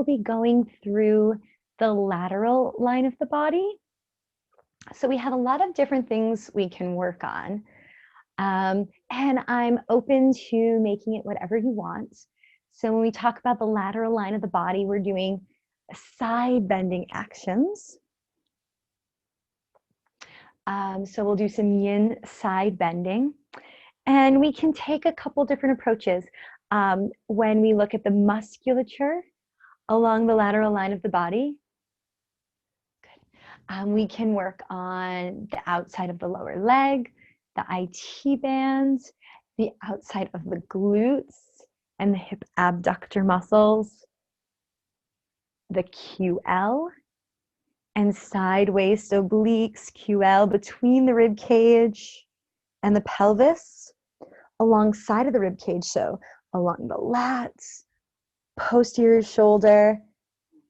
will be going through the lateral line of the body. So we have a lot of different things we can work on. And I'm open to making it whatever you want. So when we talk about the lateral line of the body, we're doing side bending actions. So we'll do some yin side bending. And we can take a couple different approaches when we look at the musculature along the lateral line of the body. Good. We can work on the outside of the lower leg, the IT bands, the outside of the glutes and the hip abductor muscles, the QL, and side waist obliques, QL, between the rib cage and the pelvis, alongside of the rib cage, so along the lats, posterior shoulder,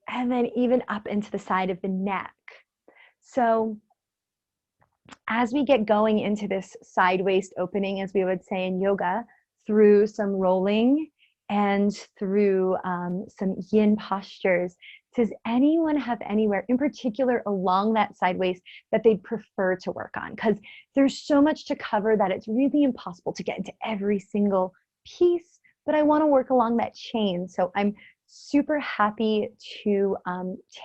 and then even up into the side of the neck. So as we get going into this side waist opening, as we would say in yoga, through some rolling and through some yin postures, does anyone have anywhere in particular along that side waist that they'd prefer to work on? Because there's so much to cover that it's really impossible to get into every single piece, but I want to work along that chain. So I'm super happy to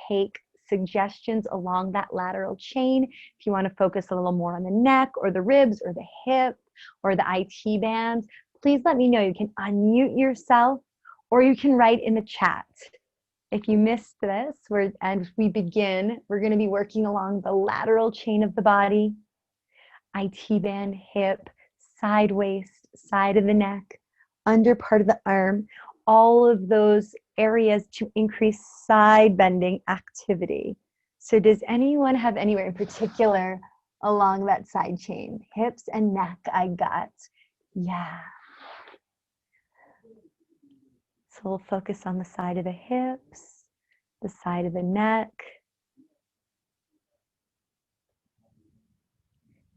take suggestions along that lateral chain. If you want to focus a little more on the neck or the ribs or the hip or the IT bands, please let me know. You can unmute yourself or you can write in the chat. If you missed this, and we begin, we're going to be working along the lateral chain of the body, IT band, hip, side waist, side of the neck, under part of the arm, all of those areas to increase side bending activity. So does anyone have anywhere in particular along that side chain? Hips and neck, I got. Yeah. So we'll focus on the side of the hips, the side of the neck.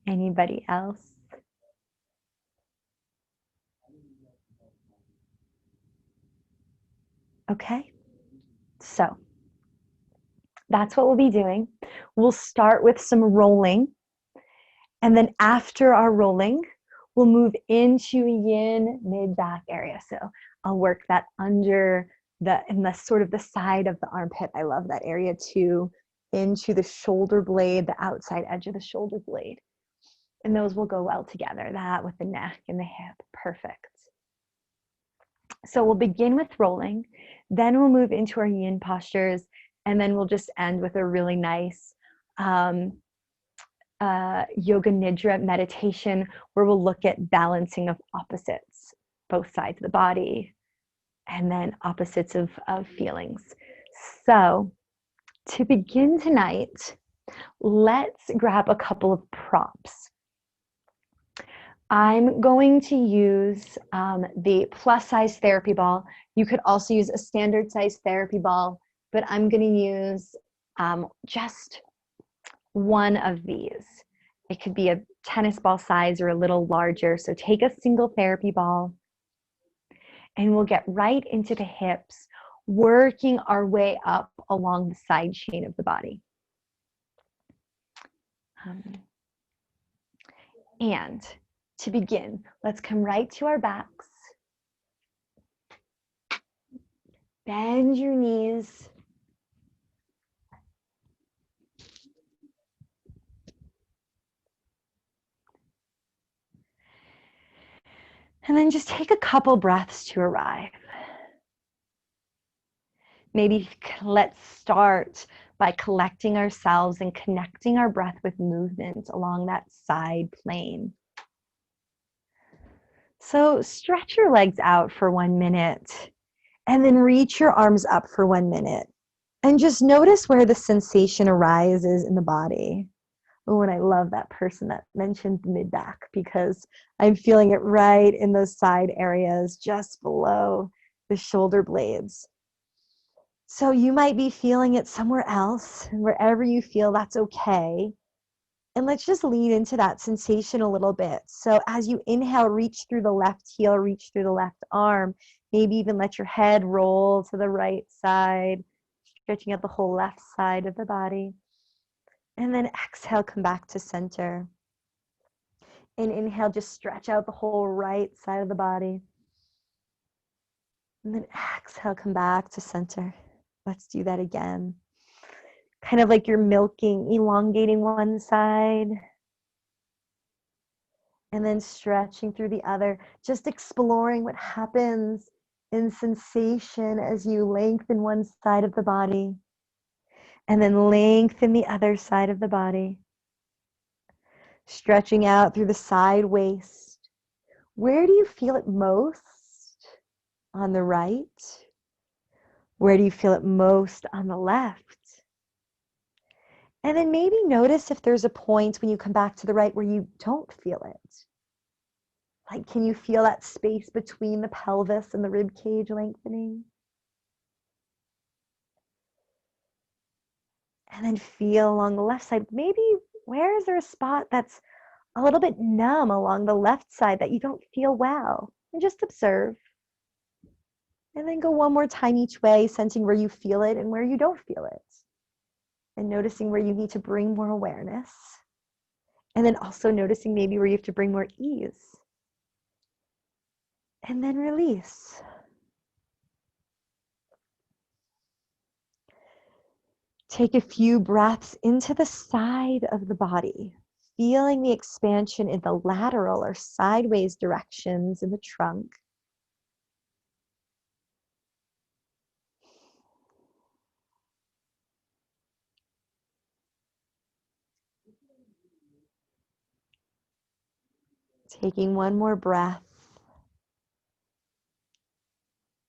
Anybody else? Okay, so that's what we'll be doing. We'll start with some rolling, and then after our rolling, we'll move into yin mid-back area. So I'll work that under in the sort of the side of the armpit. I love that area too, into the shoulder blade, the outside edge of the shoulder blade. And those will go well together, that with the neck and the hip. Perfect. So we'll begin with rolling, then we'll move into our yin postures, and then we'll just end with a really nice yoga nidra meditation where we'll look at balancing of opposites, both sides of the body, and then opposites of feelings. So to begin tonight, let's grab a couple of props. I'm going to use the plus size therapy ball. You could also use a standard size therapy ball, but I'm going to use just one of these. It could be a tennis ball size or a little larger. So take a single therapy ball and we'll get right into the hips, working our way up along the side chain of the body. And to begin, let's come right to our backs. Bend your knees. And then just take a couple breaths to arrive. Maybe let's start by collecting ourselves and connecting our breath with movement along that side plane. So stretch your legs out for 1 minute and then reach your arms up for 1 minute. And just notice where the sensation arises in the body. Oh, and I love that person that mentioned mid-back because I'm feeling it right in those side areas just below the shoulder blades. So you might be feeling it somewhere else, wherever you feel, that's okay. And let's just lean into that sensation a little bit. So as you inhale, reach through the left heel, reach through the left arm. Maybe even let your head roll to the right side, stretching out the whole left side of the body. And then exhale, come back to center. And inhale, just stretch out the whole right side of the body. And then exhale, come back to center. Let's do that again. Kind of like you're milking, elongating one side. And then stretching through the other. Just exploring what happens in sensation as you lengthen one side of the body. And then lengthen the other side of the body. Stretching out through the side waist. Where do you feel it most? On the right? Where do you feel it most on the left? And then maybe notice if there's a point when you come back to the right where you don't feel it. Like, can you feel that space between the pelvis and the rib cage lengthening? And then feel along the left side. Maybe where is there a spot that's a little bit numb along the left side that you don't feel well? And just observe. And then go one more time each way, sensing where you feel it and where you don't feel it. And noticing where you need to bring more awareness. And then also noticing maybe where you have to bring more ease. And then release. Take a few breaths into the side of the body, feeling the expansion in the lateral or sideways directions in the trunk. Taking one more breath.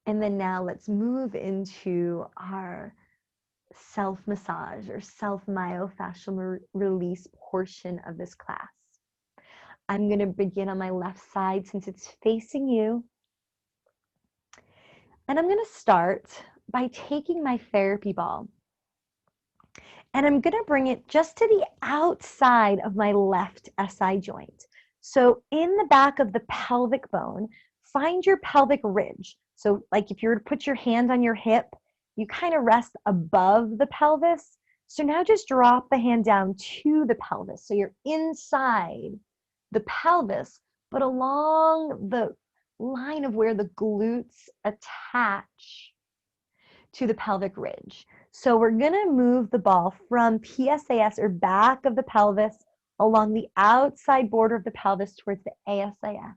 And then now let's move into our self-massage or self-myofascial release portion of this class. I'm going to begin on my left side since it's facing you. And I'm going to start by taking my therapy ball. And I'm going to bring it just to the outside of my left SI joint. So in the back of the pelvic bone, find your pelvic ridge. So like if you were to put your hand on your hip, you kind of rest above the pelvis. So now just drop the hand down to the pelvis. So you're inside the pelvis, but along the line of where the glutes attach to the pelvic ridge. So we're going to move the ball from PSAS or back of the pelvis along the outside border of the pelvis towards the ASIS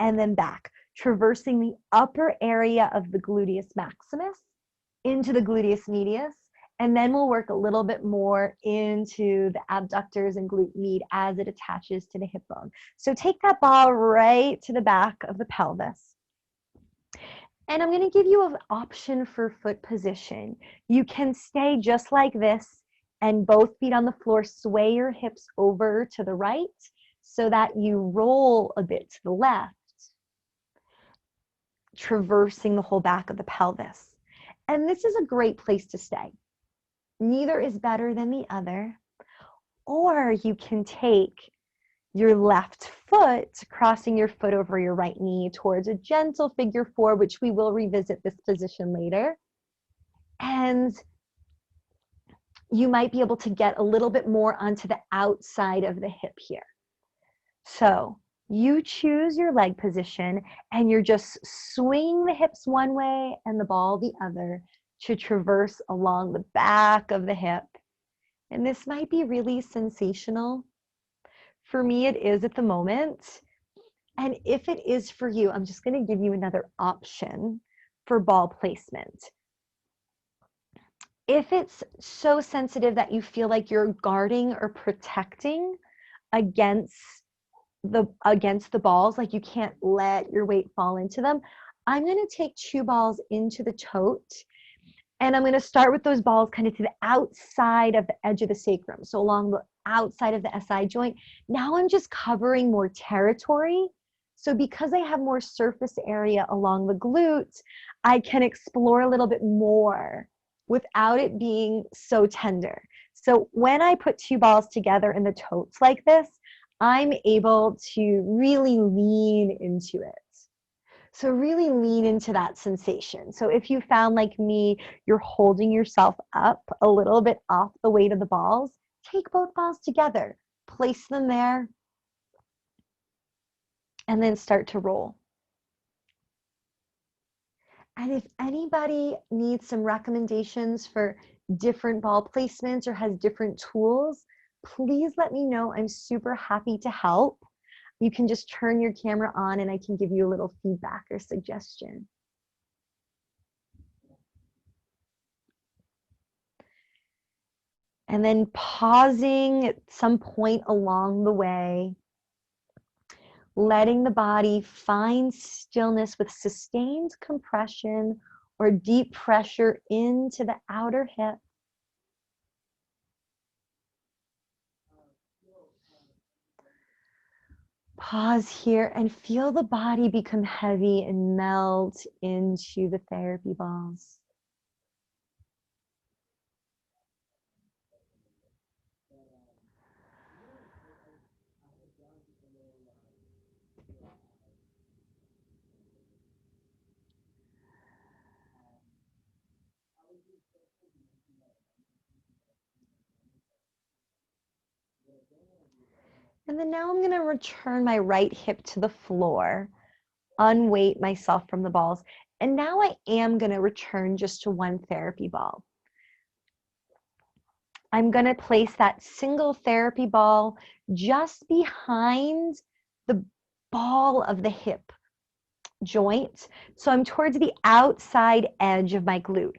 and then back, traversing the upper area of the gluteus maximus into the gluteus medius, and then we'll work a little bit more into the abductors and glute med as it attaches to the hip bone. So take that ball right to the back of the pelvis. And I'm going to give you an option for foot position. You can stay just like this and both feet on the floor, sway your hips over to the right so that you roll a bit to the left, traversing the whole back of the pelvis. And this is a great place to stay. Neither is better than the other. Or you can take your left foot, crossing your foot over your right knee towards a gentle figure four, which we will revisit this position later. And you might be able to get a little bit more onto the outside of the hip here. So you choose your leg position and you're just swinging the hips one way and the ball the other to traverse along the back of the hip. And this might be really sensational. For me, it is at the moment. And if it is for you, I'm just going to give you another option for ball placement. If it's so sensitive that you feel like you're guarding or protecting against the balls, like you can't let your weight fall into them, I'm going to take 2 balls into the tote. And I'm going to start with those balls kind of to the outside of the edge of the sacrum. So along the outside of the SI joint. Now I'm just covering more territory. So because I have more surface area along the glutes, I can explore a little bit more without it being so tender. So when I put 2 balls together in the totes like this, I'm able to really lean into it. So really lean into that sensation. So if you found, like me, you're holding yourself up a little bit off the weight of the balls, take both balls together, place them there, and then start to roll. And if anybody needs some recommendations for different ball placements or has different tools, please let me know. I'm super happy to help. You can just turn your camera on and I can give you a little feedback or suggestion. And then pausing at some point along the way, letting the body find stillness with sustained compression or deep pressure into the outer hip. Pause here and feel the body become heavy and melt into the therapy balls. And then now I'm going to return my right hip to the floor, unweight myself from the balls. And now I am going to return just to one therapy ball. I'm going to place that single therapy ball just behind the ball of the hip joint. So I'm towards the outside edge of my glute.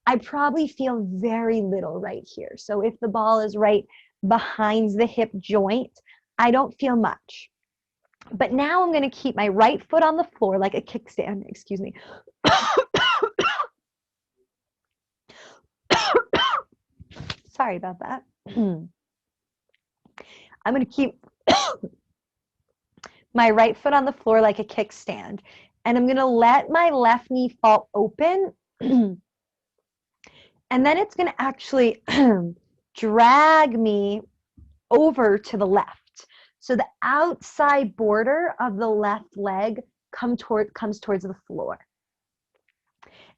I probably feel very little right here. So if the ball is right behind the hip joint, I don't feel much. But now I'm going to keep my right foot on the floor like a kickstand, excuse me. Sorry about that. I'm going to keep my right foot on the floor like a kickstand. And I'm going to let my left knee fall open. And then it's going to actually drag me over to the left. So the outside border of the left leg comes towards the floor.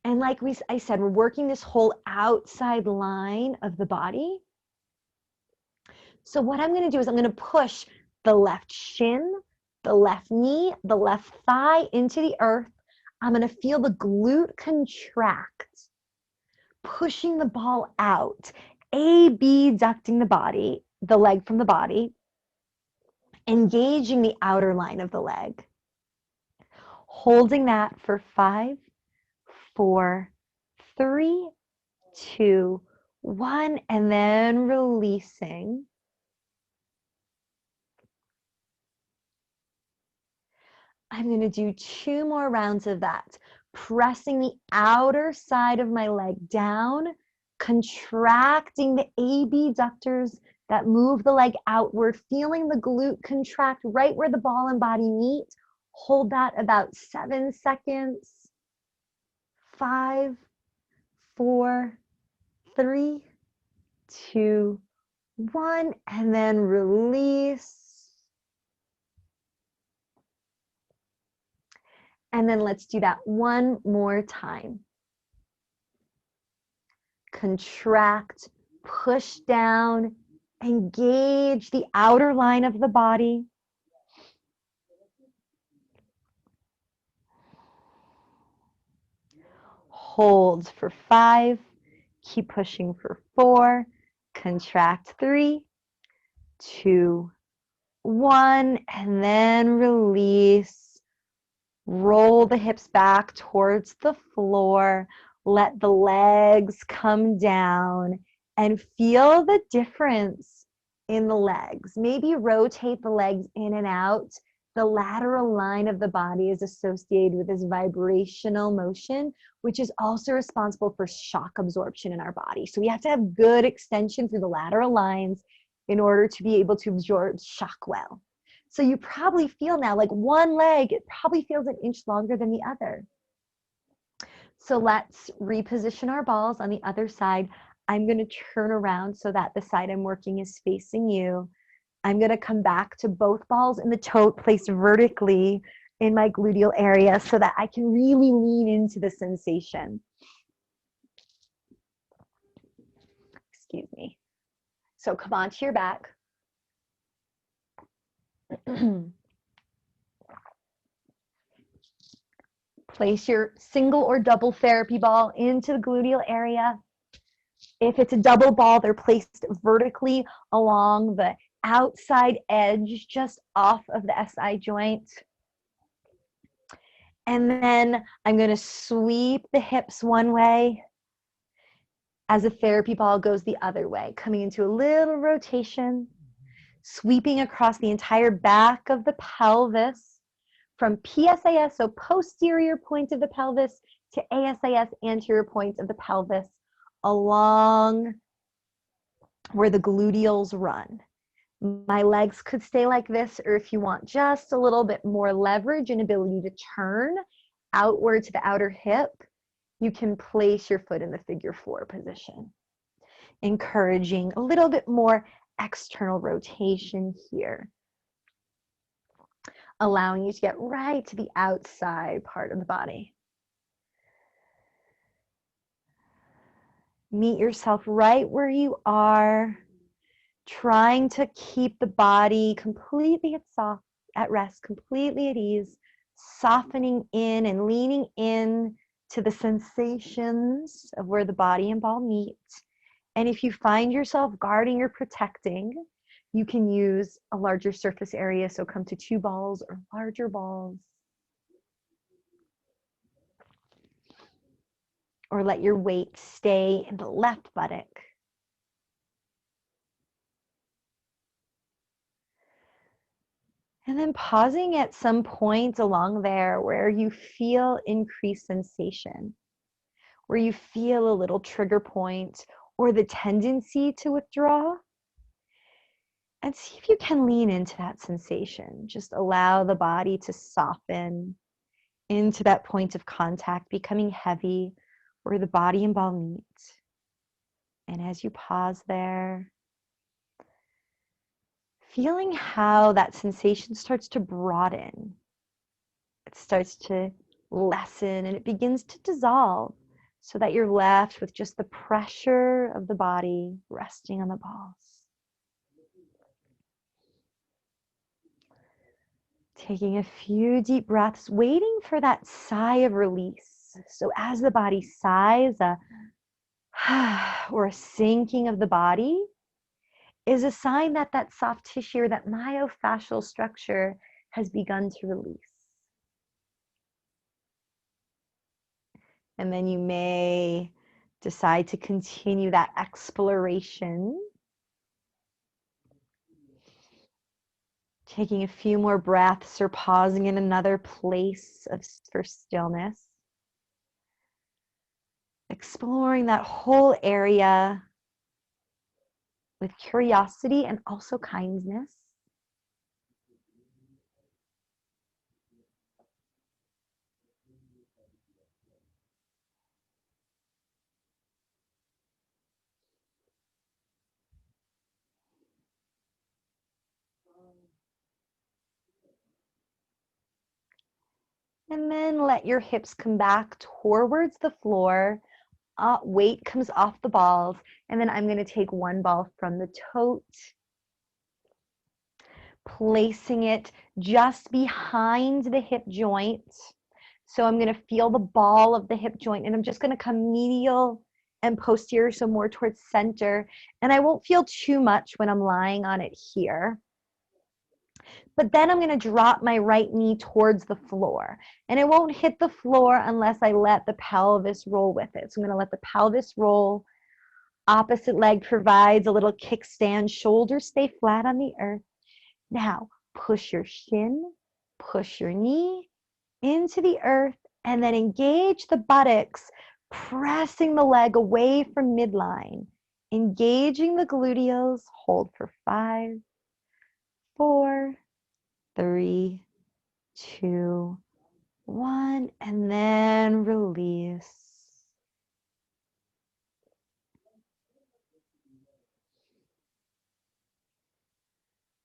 And like I said, we're working this whole outside line of the body. So what I'm going to do is I'm going to push the left shin, the left knee, the left thigh into the earth. I'm going to feel the glute contract, pushing the ball out, abducting the body, the leg from the body, engaging the outer line of the leg. Holding that for 5, 4, 3, 2, 1, and then releasing. I'm going to do 2 more rounds of that, pressing the outer side of my leg down, contracting the abductors that move the leg outward, feeling the glute contract right where the ball and body meet. Hold that about 7 seconds. 5, 4, 3, 2, 1, and then release. And then let's do that one more time. Contract, push down, engage the outer line of the body. Hold for 5, keep pushing for 4, contract 3, 2, 1, and then release. Roll the hips back towards the floor. Let the legs come down and feel the difference in the legs. Maybe rotate the legs in and out. The lateral line of the body is associated with this vibrational motion, which is also responsible for shock absorption in our body. So we have to have good extension through the lateral lines in order to be able to absorb shock well. So you probably feel now like one leg, it probably feels an inch longer than the other. So let's reposition our balls on the other side. I'm going to turn around so that the side I'm working is facing you. I'm going to come back to both balls in the tote placed vertically in my gluteal area so that I can really lean into the sensation. Excuse me. So come onto your back. Place your single or double therapy ball into the gluteal area. If it's a double ball, they're placed vertically along the outside edge, just off of the SI joint. And then I'm going to sweep the hips one way as a therapy ball goes the other way, coming into a little rotation, sweeping across the entire back of the pelvis from PSAS, so posterior point of the pelvis, to ASAS, anterior point of the pelvis, along where the gluteals run. My legs could stay like this, or if you want just a little bit more leverage and ability to turn outward to the outer hip, you can place your foot in the figure 4 position, encouraging a little bit more external rotation here, allowing you to get right to the outside part of the body. Meet yourself right where you are, trying to keep the body completely at rest, completely at ease, softening in and leaning in to the sensations of where the body and ball meet. And if you find yourself guarding or protecting, you can use a larger surface area, so come to 2 balls or larger balls. Or let your weight stay in the left buttock. And then pausing at some point along there where you feel increased sensation, where you feel a little trigger point or the tendency to withdraw. And see if you can lean into that sensation. Just allow the body to soften into that point of contact, becoming heavy where the body and ball meet. And as you pause there, feeling how that sensation starts to broaden. It starts to lessen and it begins to dissolve so that you're left with just the pressure of the body resting on the balls. Taking a few deep breaths, waiting for that sigh of release. So as the body sighs, or a sinking of the body is a sign that that soft tissue or that myofascial structure has begun to release. And then you may decide to continue that exploration. Taking a few more breaths or pausing in another place for stillness. Exploring that whole area with curiosity and also kindness. And then let your hips come back towards the floor. Weight comes off the balls. And then I'm going to take one ball from the tote, placing it just behind the hip joint. So I'm going to feel the ball of the hip joint, and I'm just going to come medial and posterior, so more towards center. And I won't feel too much when I'm lying on it here. But then I'm going to drop my right knee towards the floor. And it won't hit the floor unless I let the pelvis roll with it. So I'm going to let the pelvis roll. Opposite leg provides a little kickstand. Shoulders stay flat on the earth. Now, push your shin, push your knee into the earth, and then engage the buttocks, pressing the leg away from midline. Engaging the gluteals. Hold for 5, 4, 3, 2, 1, and then release.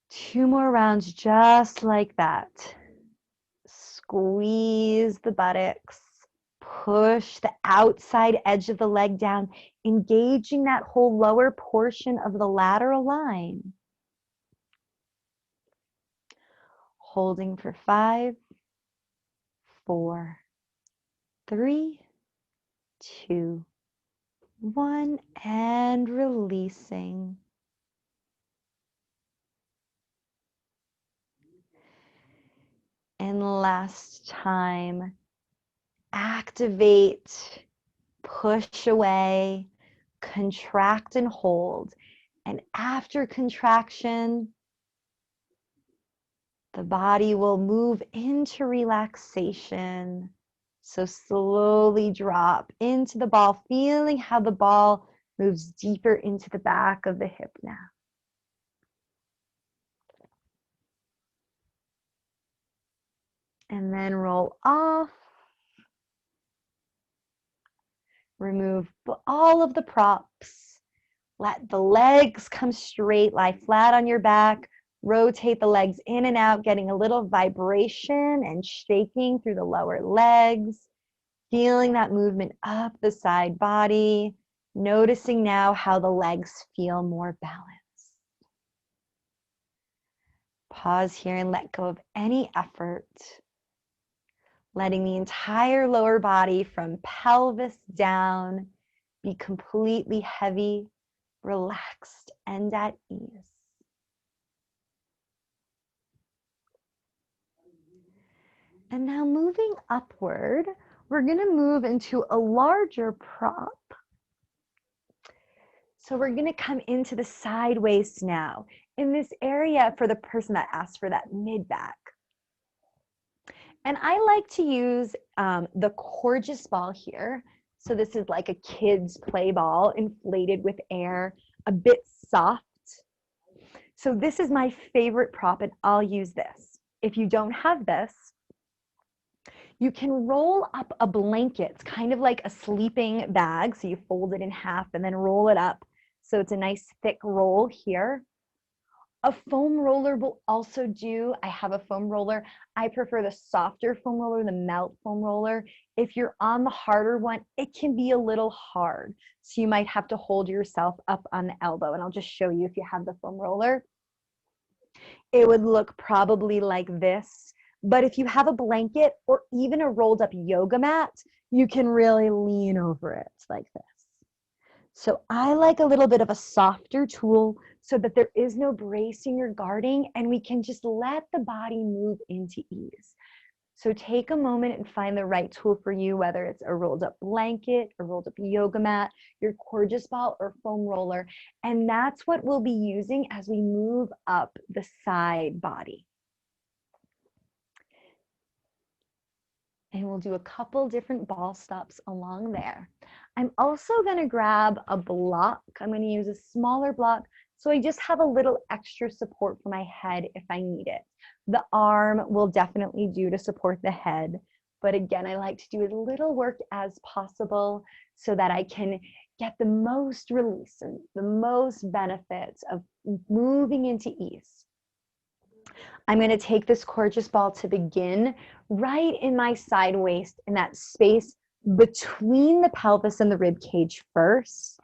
Two more rounds just like that. Squeeze the buttocks. Push the outside edge of the leg down, engaging that whole lower portion of the lateral line. Holding for 5, 4, 3, 2, 1, and releasing. And last time, activate, push away, contract and hold. And after contraction, the body will move into relaxation. So slowly drop into the ball, feeling how the ball moves deeper into the back of the hip now. And then roll off. Remove all of the props. Let the legs come straight, lie flat on your back. Rotate the legs in and out, getting a little vibration and shaking through the lower legs. Feeling that movement up the side body. Noticing now how the legs feel more balanced. Pause here and let go of any effort. Letting the entire lower body from pelvis down be completely heavy, relaxed, and at ease. And now moving upward, we're going to move into a larger prop. So we're going to come into the side waist now. In this area for the person that asked for that mid back. And I like to use the Coregeous ball here. So this is like a kid's play ball inflated with air, a bit soft. So this is my favorite prop and I'll use this. If you don't have this, you can roll up a blanket. It's kind of like a sleeping bag. So you fold it in half and then roll it up. So it's a nice thick roll here. A foam roller will also do. I have a foam roller. I prefer the softer foam roller, the melt foam roller. If you're on the harder one, it can be a little hard. So you might have to hold yourself up on the elbow. And I'll just show you if you have the foam roller. It would look probably like this. But if you have a blanket or even a rolled up yoga mat, you can really lean over it like this. So I like a little bit of a softer tool so that there is no bracing or guarding and we can just let the body move into ease. So take a moment and find the right tool for you, whether it's a rolled up blanket, a rolled up yoga mat, your Coregeous ball or foam roller. And that's what we'll be using as we move up the side body. And we'll do a couple different ball stops along there. I'm also going to grab a block. I'm going to use a smaller block so I just have a little extra support for my head if I need it. The arm will definitely do to support the head. But again, I like to do as little work as possible so that I can get the most release and the most benefits of moving into ease. I'm going to take this Coregeous ball to begin right in my side waist, in that space between the pelvis and the rib cage first.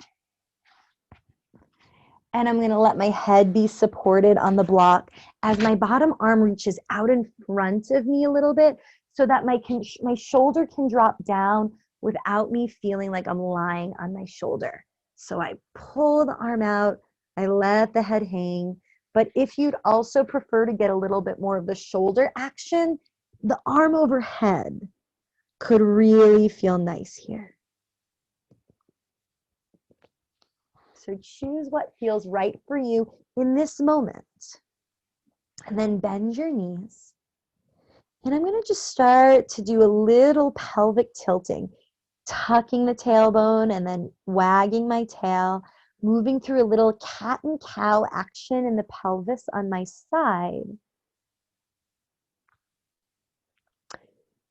And I'm going to let my head be supported on the block as my bottom arm reaches out in front of me a little bit so that my shoulder can drop down without me feeling like I'm lying on my shoulder. So I pull the arm out, I let the head hang. But if you'd also prefer to get a little bit more of the shoulder action, the arm overhead could really feel nice here. So choose what feels right for you in this moment. And then bend your knees. And I'm going to just start to do a little pelvic tilting, tucking the tailbone and then wagging my tail, moving through a little cat and cow action in the pelvis on my side.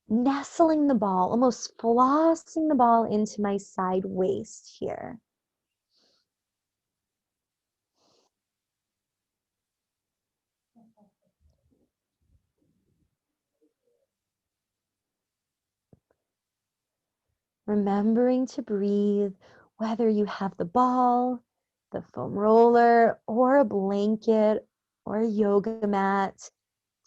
Nestling the ball, almost flossing the ball into my side waist here. remembering to breathe, whether you have the ball, the foam roller, or a blanket, or a yoga mat.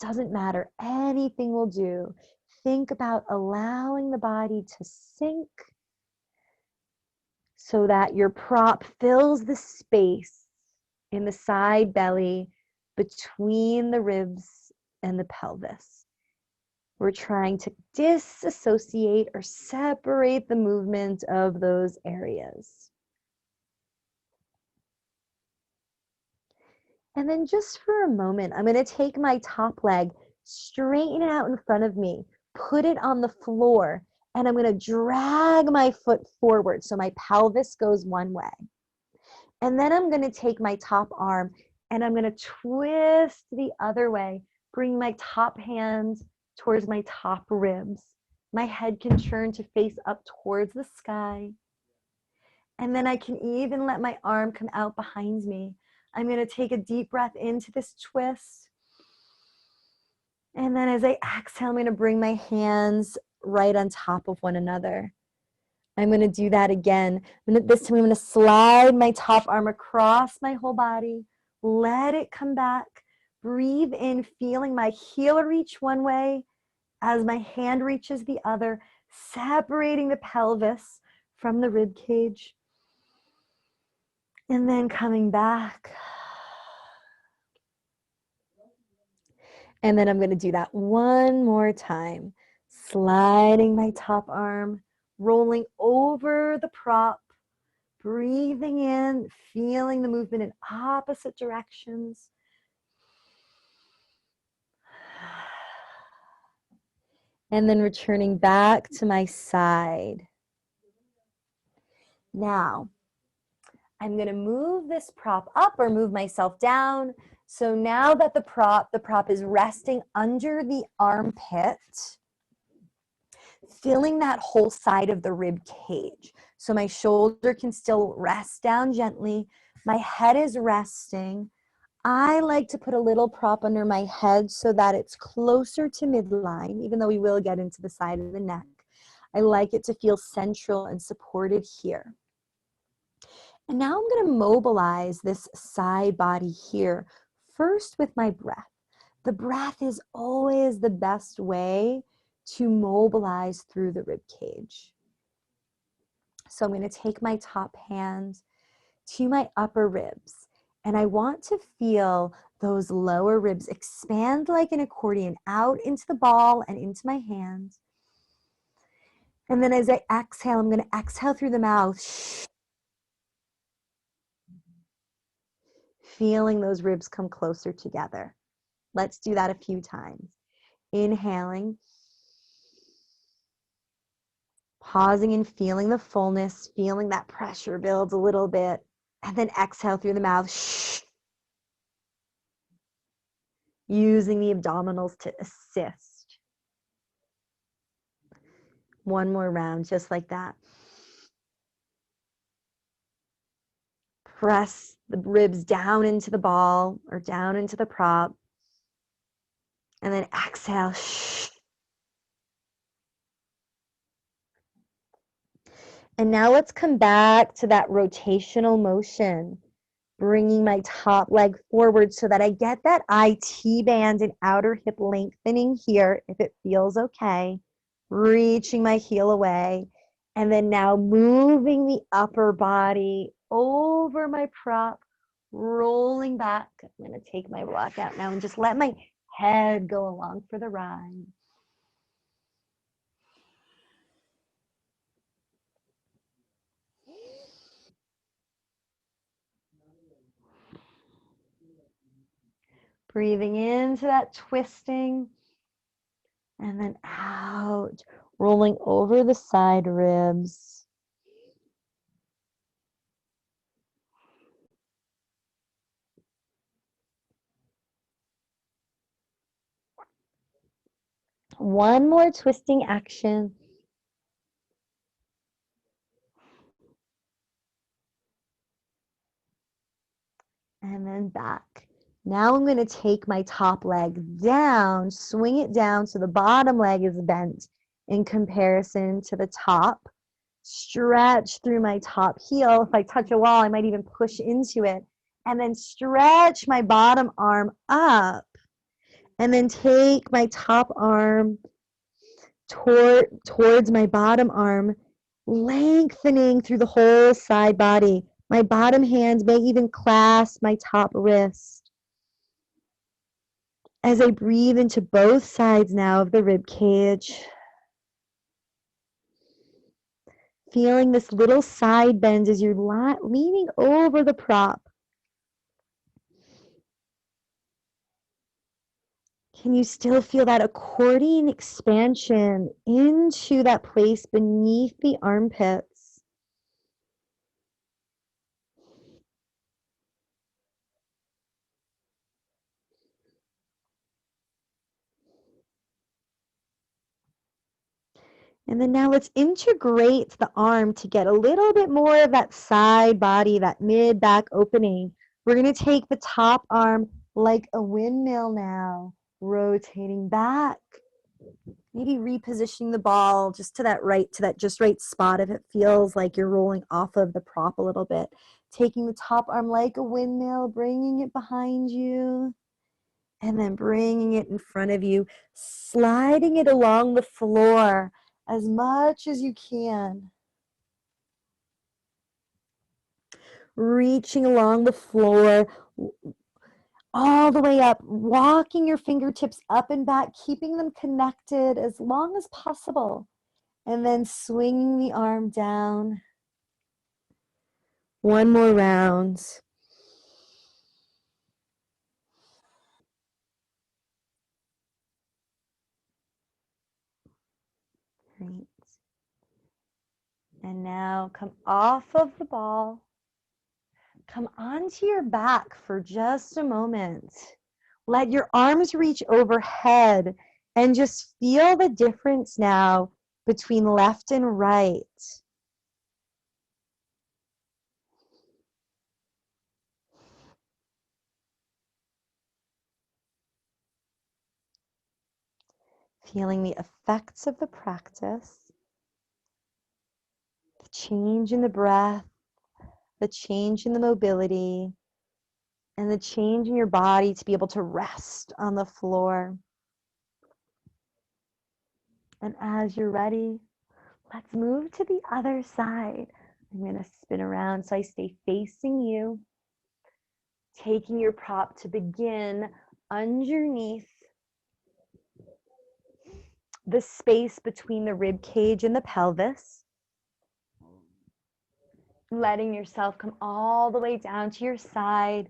Doesn't matter. Anything will do. Think about allowing the body to sink so that your prop fills the space in the side belly between the ribs and the pelvis. We're trying to disassociate or separate the movement of those areas. And then just for a moment, I'm going to take my top leg, straighten it out in front of me, put it on the floor, and I'm going to drag my foot forward so my pelvis goes one way. And then I'm going to take my top arm and I'm going to twist the other way, bring my top hand towards my top ribs. My head can turn to face up towards the sky. And then I can even let my arm come out behind me. I'm going to take a deep breath into this twist. And then as I exhale, I'm going to bring my hands right on top of one another. I'm going to do that again. This time I'm going to slide my top arm across my whole body. Let it come back. Breathe in, feeling my heel reach one way as my hand reaches the other, separating the pelvis from the rib cage. And then coming back. And then I'm going to do that one more time. Sliding my top arm, rolling over the prop, breathing in, feeling the movement in opposite directions. And then returning back to my side. Now, I'm going to move this prop up or move myself down. So now that the prop is resting under the armpit, filling that whole side of the rib cage. So my shoulder can still rest down gently. My head is resting. I like to put a little prop under my head so that it's closer to midline, even though we will get into the side of the neck. I like it to feel central and supported here. And now I'm going to mobilize this side body here, first with my breath. The breath is always the best way to mobilize through the rib cage. So I'm going to take my top hand to my upper ribs, and I want to feel those lower ribs expand like an accordion out into the ball and into my hand. And then as I exhale, I'm going to exhale through the mouth, feeling those ribs come closer together. Let's do that a few times. Inhaling, pausing and feeling the fullness, feeling that pressure builds a little bit, and then exhale through the mouth, using the abdominals to assist. One more round, just like that. Press the ribs down into the ball or down into the prop, and then exhale. And now let's come back to that rotational motion, bringing my top leg forward so that I get that IT band and outer hip lengthening here, if it feels okay, reaching my heel away, and then now moving the upper body over my prop, rolling back. I'm going to take my block out now and just let my head go along for the ride. Breathing into that twisting and then out, rolling over the side ribs. One more twisting action. And then back. Now I'm going to take my top leg down, swing it down so the bottom leg is bent in comparison to the top. Stretch through my top heel. If I touch a wall, I might even push into it. And then stretch my bottom arm up. And then take my top arm towards my bottom arm, lengthening through the whole side body. My bottom hands may even clasp my top wrist. As I breathe into both sides now of the rib cage, feeling this little side bend as you're leaning over the prop. Can you still feel that accordion expansion into that place beneath the armpits? And then now let's integrate the arm to get a little bit more of that side body, that mid-back opening. We're going to take the top arm like a windmill now, rotating back. Maybe repositioning the ball just to that just right spot if it feels like you're rolling off of the prop a little bit. Taking the top arm like a windmill, bringing it behind you, and then bringing it in front of you, sliding it along the floor as much as you can. Reaching along the floor all the way up, walking your fingertips up and back, keeping them connected as long as possible, and then swinging the arm down. One more round. Great. And now come off of the ball. Come onto your back for just a moment. Let your arms reach overhead and just feel the difference now between left and right. Feeling the effects of the practice, the change in the breath, the change in the mobility, and the change in your body to be able to rest on the floor. And as you're ready, let's move to the other side. I'm going to spin around so I stay facing you, taking your prop to begin underneath the space between the rib cage and the pelvis. Letting yourself come all the way down to your side,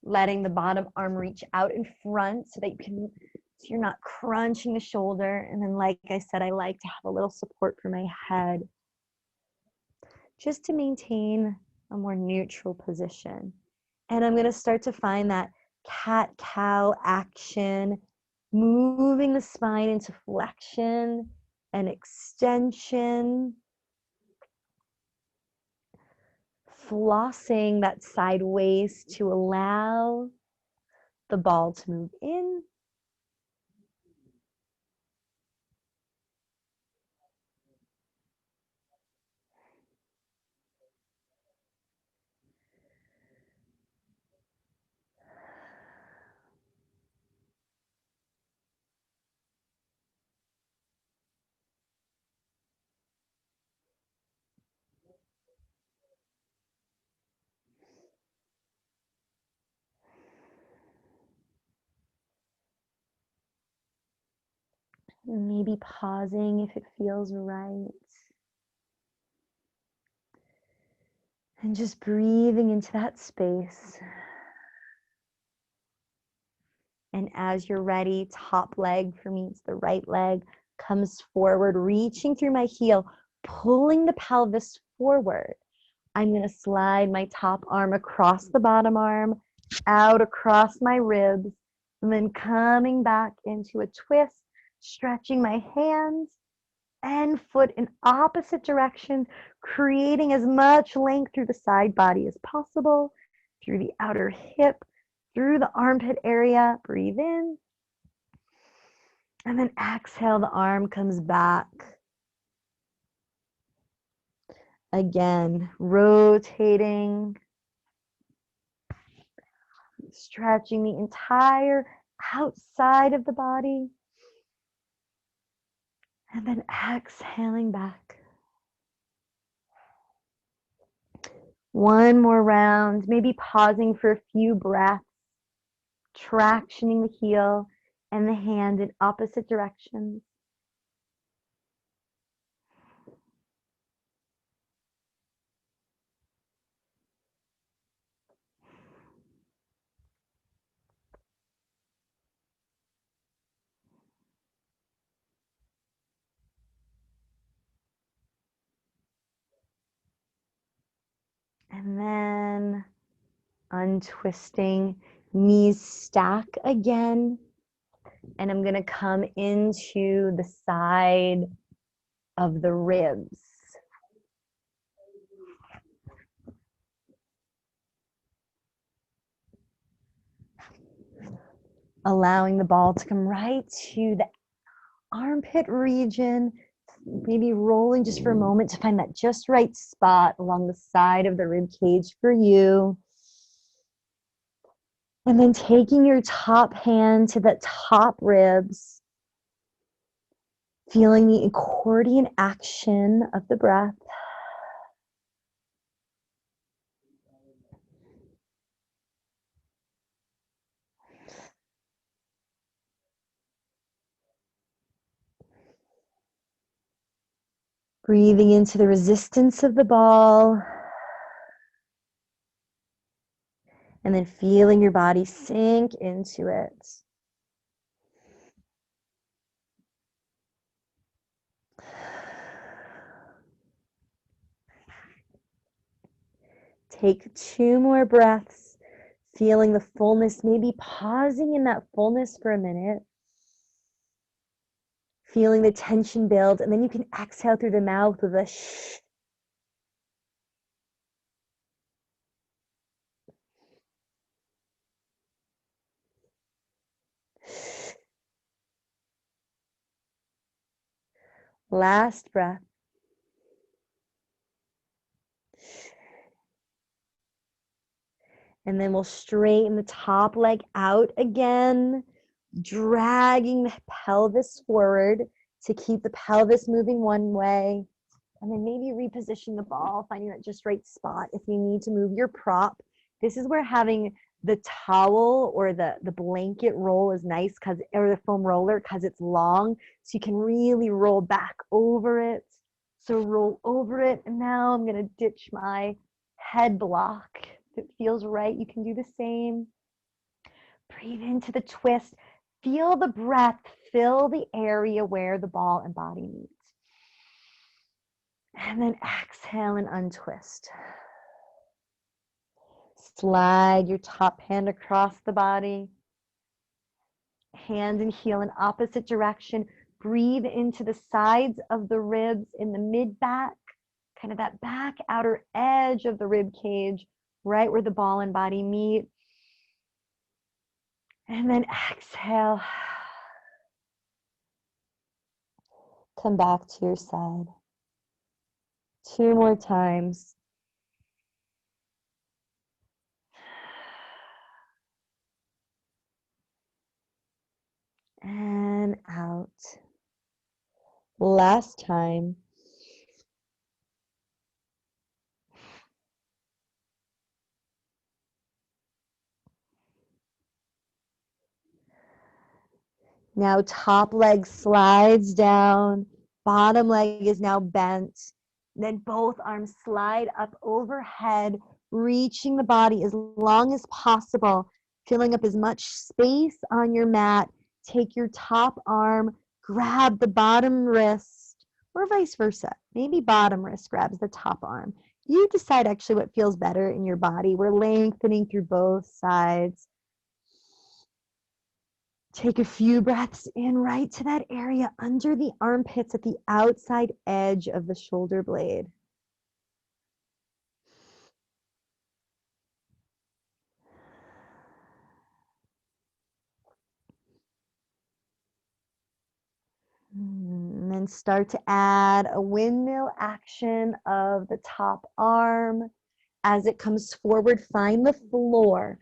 letting the bottom arm reach out in front so that you're not crunching the shoulder. And then, like I said, I like to have a little support for my head just to maintain a more neutral position. And I'm going to start to find that cat-cow action, moving the spine into flexion and extension, flossing that side waist to allow the ball to move in. Maybe pausing if it feels right. And just breathing into that space. And as you're ready, top leg, for me it's the right leg, comes forward, reaching through my heel, pulling the pelvis forward. I'm going to slide my top arm across the bottom arm, out across my ribs, and then coming back into a twist, stretching my hands and foot in opposite directions, creating as much length through the side body as possible, through the outer hip, through the armpit area. Breathe in. And then exhale, the arm comes back. Again, rotating, stretching the entire outside of the body. And then exhaling back. One more round, maybe pausing for a few breaths, tractioning the heel and the hand in opposite directions. And then untwisting, knees stack again. And I'm going to come into the side of the ribs. Allowing the ball to come right to the armpit region, maybe rolling just for a moment to find that just right spot along the side of the rib cage for you. And then taking your top hand to the top ribs, feeling the accordion action of the breath. Breathing into the resistance of the ball. And then feeling your body sink into it. Take 2 more breaths, feeling the fullness, maybe pausing in that fullness for a minute. Feeling the tension build, and then you can exhale through the mouth with a shh. Last breath. And then we'll straighten the top leg out again, dragging the pelvis forward to keep the pelvis moving one way. And then maybe reposition the ball, finding that just right spot. If you need to move your prop, this is where having the towel or the blanket roll is nice, because, or the foam roller, because it's long, so you can really roll back over it. So roll over it, and now I'm going to ditch my head block. If it feels right, you can do the same. Breathe into the twist. Feel the breath fill the area where the ball and body meet. And then exhale and untwist. Slide your top hand across the body. Hand and heel in opposite direction. Breathe into the sides of the ribs in the mid-back, kind of that back outer edge of the rib cage, right where the ball and body meet. And then exhale. Come back to your side. 2 more times. And out. Last time. Now top leg slides down, bottom leg is now bent. Then both arms slide up overhead, reaching the body as long as possible, filling up as much space on your mat. Take your top arm, grab the bottom wrist, or vice versa. Maybe bottom wrist grabs the top arm. You decide actually what feels better in your body. We're lengthening through both sides. Take a few breaths in right to that area under the armpits at the outside edge of the shoulder blade. And then And start to add a windmill action of the top arm. As it comes forward, find the floor.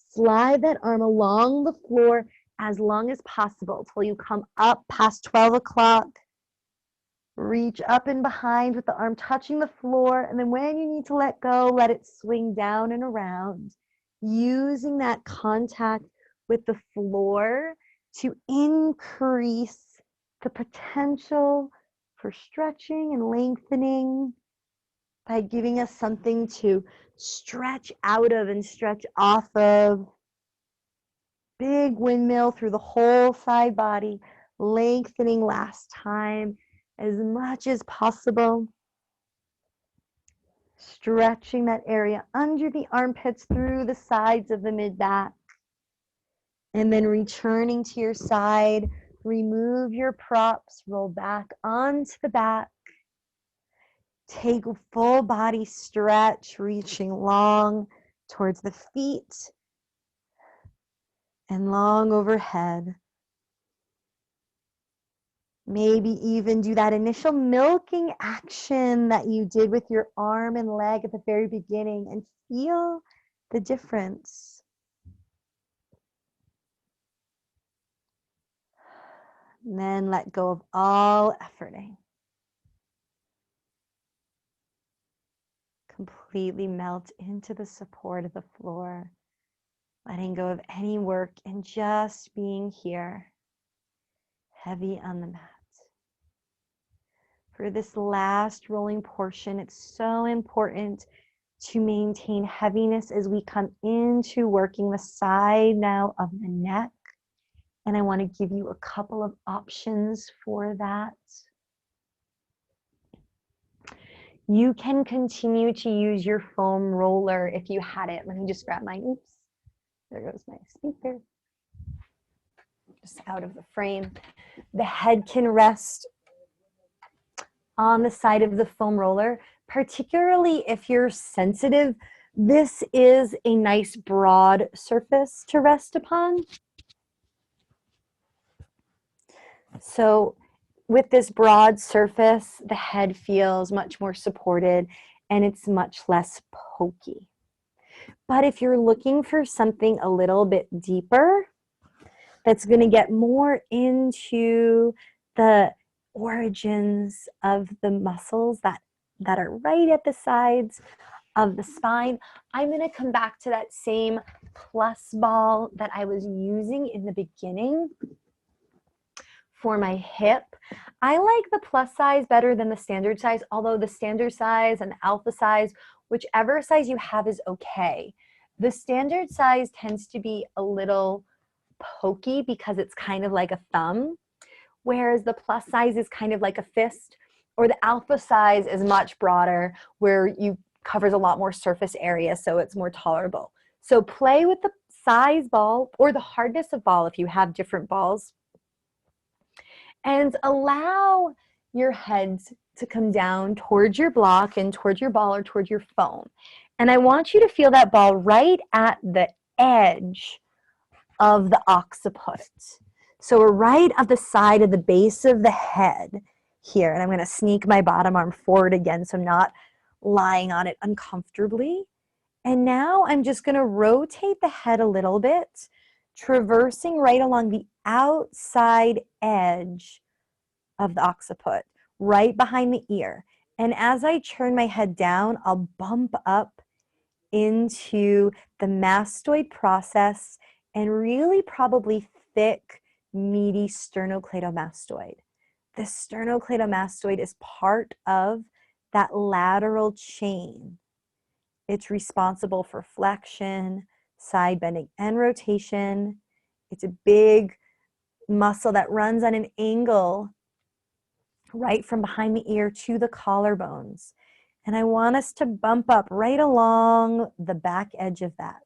Slide that arm along the floor as long as possible till you come up past 12 o'clock. Reach up and behind with the arm touching the floor. And then when you need to let go, let it swing down and around. Using that contact with the floor to increase the potential for stretching and lengthening by giving us something to stretch out of and stretch off of. Big windmill through the whole side body, lengthening last time as much as possible. Stretching that area under the armpits through the sides of the mid-back. And then returning to your side, remove your props, roll back onto the back. Take a full body stretch, reaching long towards the feet and long overhead. Maybe even do that initial milking action that you did with your arm and leg at the very beginning and feel the difference. And then let go of all efforting. Completely melt into the support of the floor, letting go of any work and just being here, heavy on the mat. For this last rolling portion, it's so important to maintain heaviness as we come into working the side now of the neck. And I want to give you a couple of options for that. You can continue to use your foam roller if you had it. Let me just grab my, oops, there goes my speaker. Just out of the frame. The head can rest on the side of the foam roller, particularly if you're sensitive. This is a nice broad surface to rest upon. So with this broad surface, the head feels much more supported and it's much less pokey. But if you're looking for something a little bit deeper, that's going to get more into the origins of the muscles that are right at the sides of the spine, I'm going to come back to that same plus ball that I was using in the beginning for my hip. I like the plus size better than the standard size, although the standard size and the alpha size, whichever size you have is okay. The standard size tends to be a little pokey because it's kind of like a thumb, whereas the plus size is kind of like a fist, or the alpha size is much broader where you covers a lot more surface area, so it's more tolerable. So play with the size ball or the hardness of ball if you have different balls, and allow your head to come down towards your block and towards your ball or towards your foam. And I want you to feel that ball right at the edge of the occiput. So we're right at the side of the base of the head here. And I'm going to sneak my bottom arm forward again so I'm not lying on it uncomfortably. And now I'm just going to rotate the head a little bit, traversing right along the outside edge of the occiput, right behind the ear. And as I turn my head down, I'll bump up into the mastoid process and really probably thick, meaty sternocleidomastoid. The sternocleidomastoid is part of that lateral chain. It's responsible for flexion, side bending, and rotation. It's a big muscle that runs on an angle right from behind the ear to the collarbones. And I want us to bump up right along the back edge of that.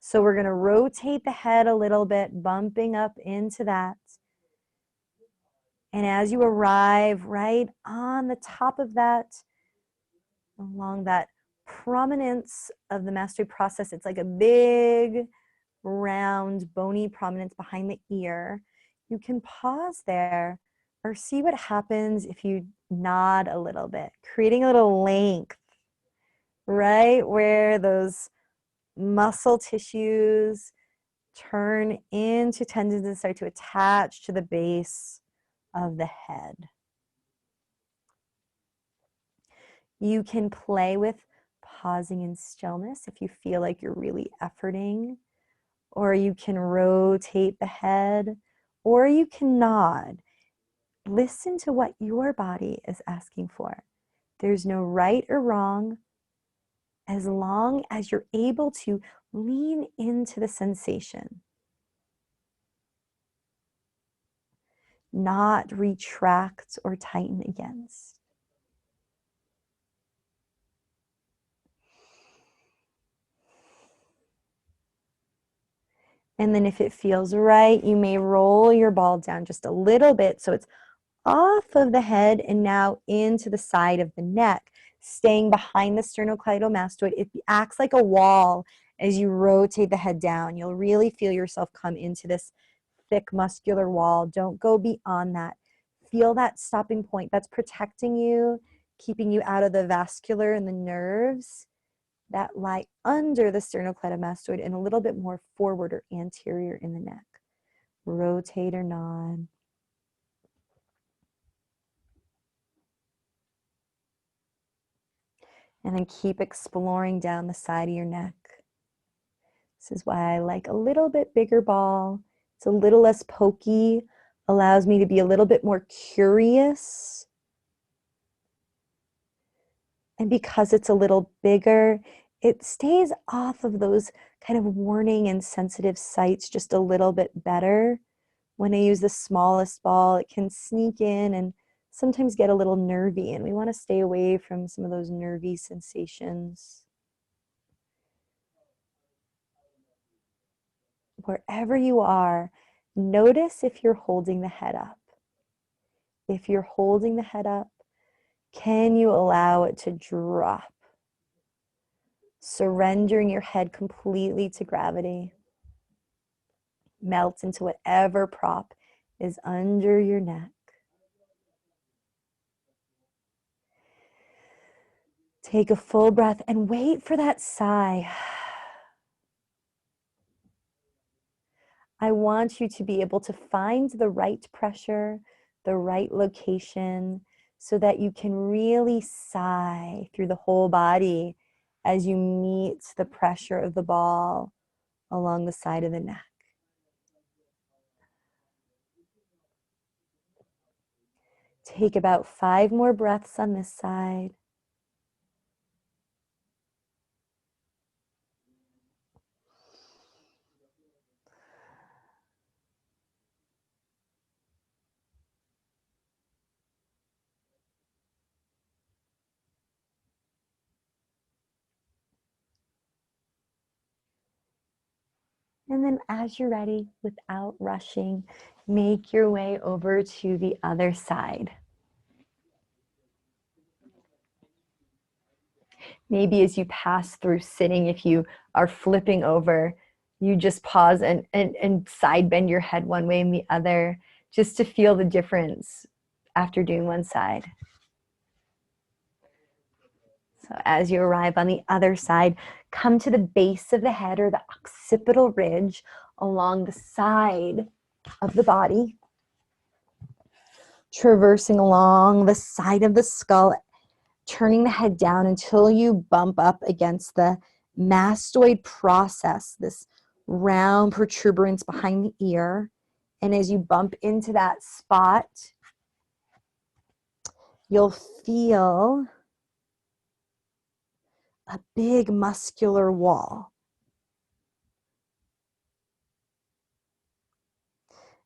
So we're going to rotate the head a little bit, bumping up into that. And as you arrive right on the top of that, along that prominence of the mastoid process, it's like a big, round, bony prominence behind the ear. You can pause there, Or see what happens if you nod a little bit, creating a little length, right where those muscle tissues turn into tendons and start to attach to the base of the head. You can play with pausing in stillness if you feel like you're really efforting, or you can rotate the head, or you can nod. Listen to what your body is asking for. There's no right or wrong, as long as you're able to lean into the sensation, not retract or tighten against. And then if it feels right, you may roll your ball down just a little bit so it's off of the head and now into the side of the neck, staying behind the sternocleidomastoid. It acts like a wall as you rotate the head down. You'll really feel yourself come into this thick muscular wall. Don't go beyond that. Feel that stopping point that's protecting you, keeping you out of the vascular and the nerves that lie under the sternocleidomastoid and a little bit more forward or anterior in the neck. Rotate or nod. And then keep exploring down the side of your neck. This is why I like a little bit bigger ball. It's a little less pokey, allows me to be a little bit more curious. And because it's a little bigger, it stays off of those kind of warning and sensitive sites just a little bit better. When I use the smallest ball, it can sneak in and sometimes get a little nervy, and we want to stay away from some of those nervy sensations. Wherever you are, notice if you're holding the head up. If you're holding the head up, can you allow it to drop? Surrendering your head completely to gravity. Melt into whatever prop is under your neck. Take a full breath and wait for that sigh. I want you to be able to find the right pressure, the right location, so that you can really sigh through the whole body as you meet the pressure of the ball along the side of the neck. Take about 5 more breaths on this side. And then as you're ready, without rushing, make your way over to the other side. Maybe as you pass through sitting, if you are flipping over, you just pause and side bend your head one way and the other, just to feel the difference after doing one side. So as you arrive on the other side, come to the base of the head or the occipital ridge along the side of the body, traversing along the side of the skull, turning the head down until you bump up against the mastoid process, this round protuberance behind the ear. And as you bump into that spot, you'll feel a big muscular wall.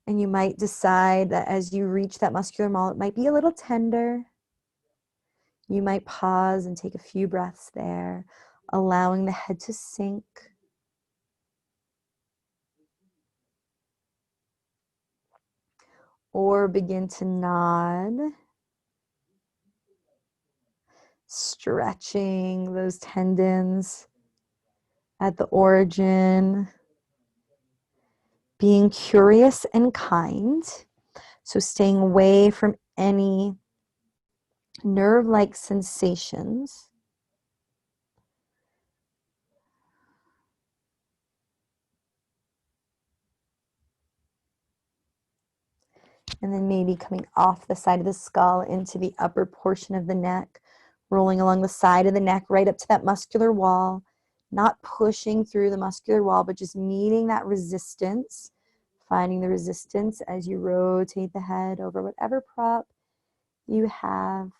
And you might decide that as you reach that muscular wall, it might be a little tender. You might pause and take a few breaths there, allowing the head to sink. Or begin to nod, stretching those tendons at the origin, being curious and kind. So staying away from any nerve-like sensations. And then maybe coming off the side of the skull into the upper portion of the neck, rolling along the side of the neck right up to that muscular wall, not pushing through the muscular wall, but just meeting that resistance, finding the resistance as you rotate the head over whatever prop you have.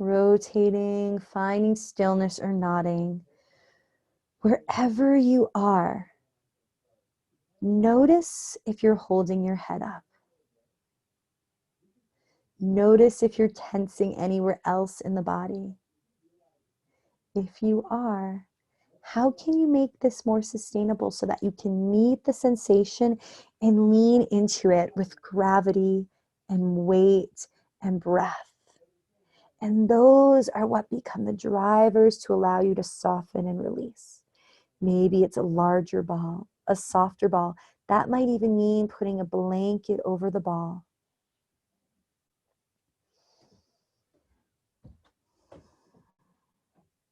Rotating, finding stillness or nodding. Wherever you are, notice if you're holding your head up. Notice if you're tensing anywhere else in the body. If you are, how can you make this more sustainable so that you can meet the sensation and lean into it with gravity and weight and breath? And those are what become the drivers to allow you to soften and release. Maybe it's a larger ball, a softer ball. That might even mean putting a blanket over the ball.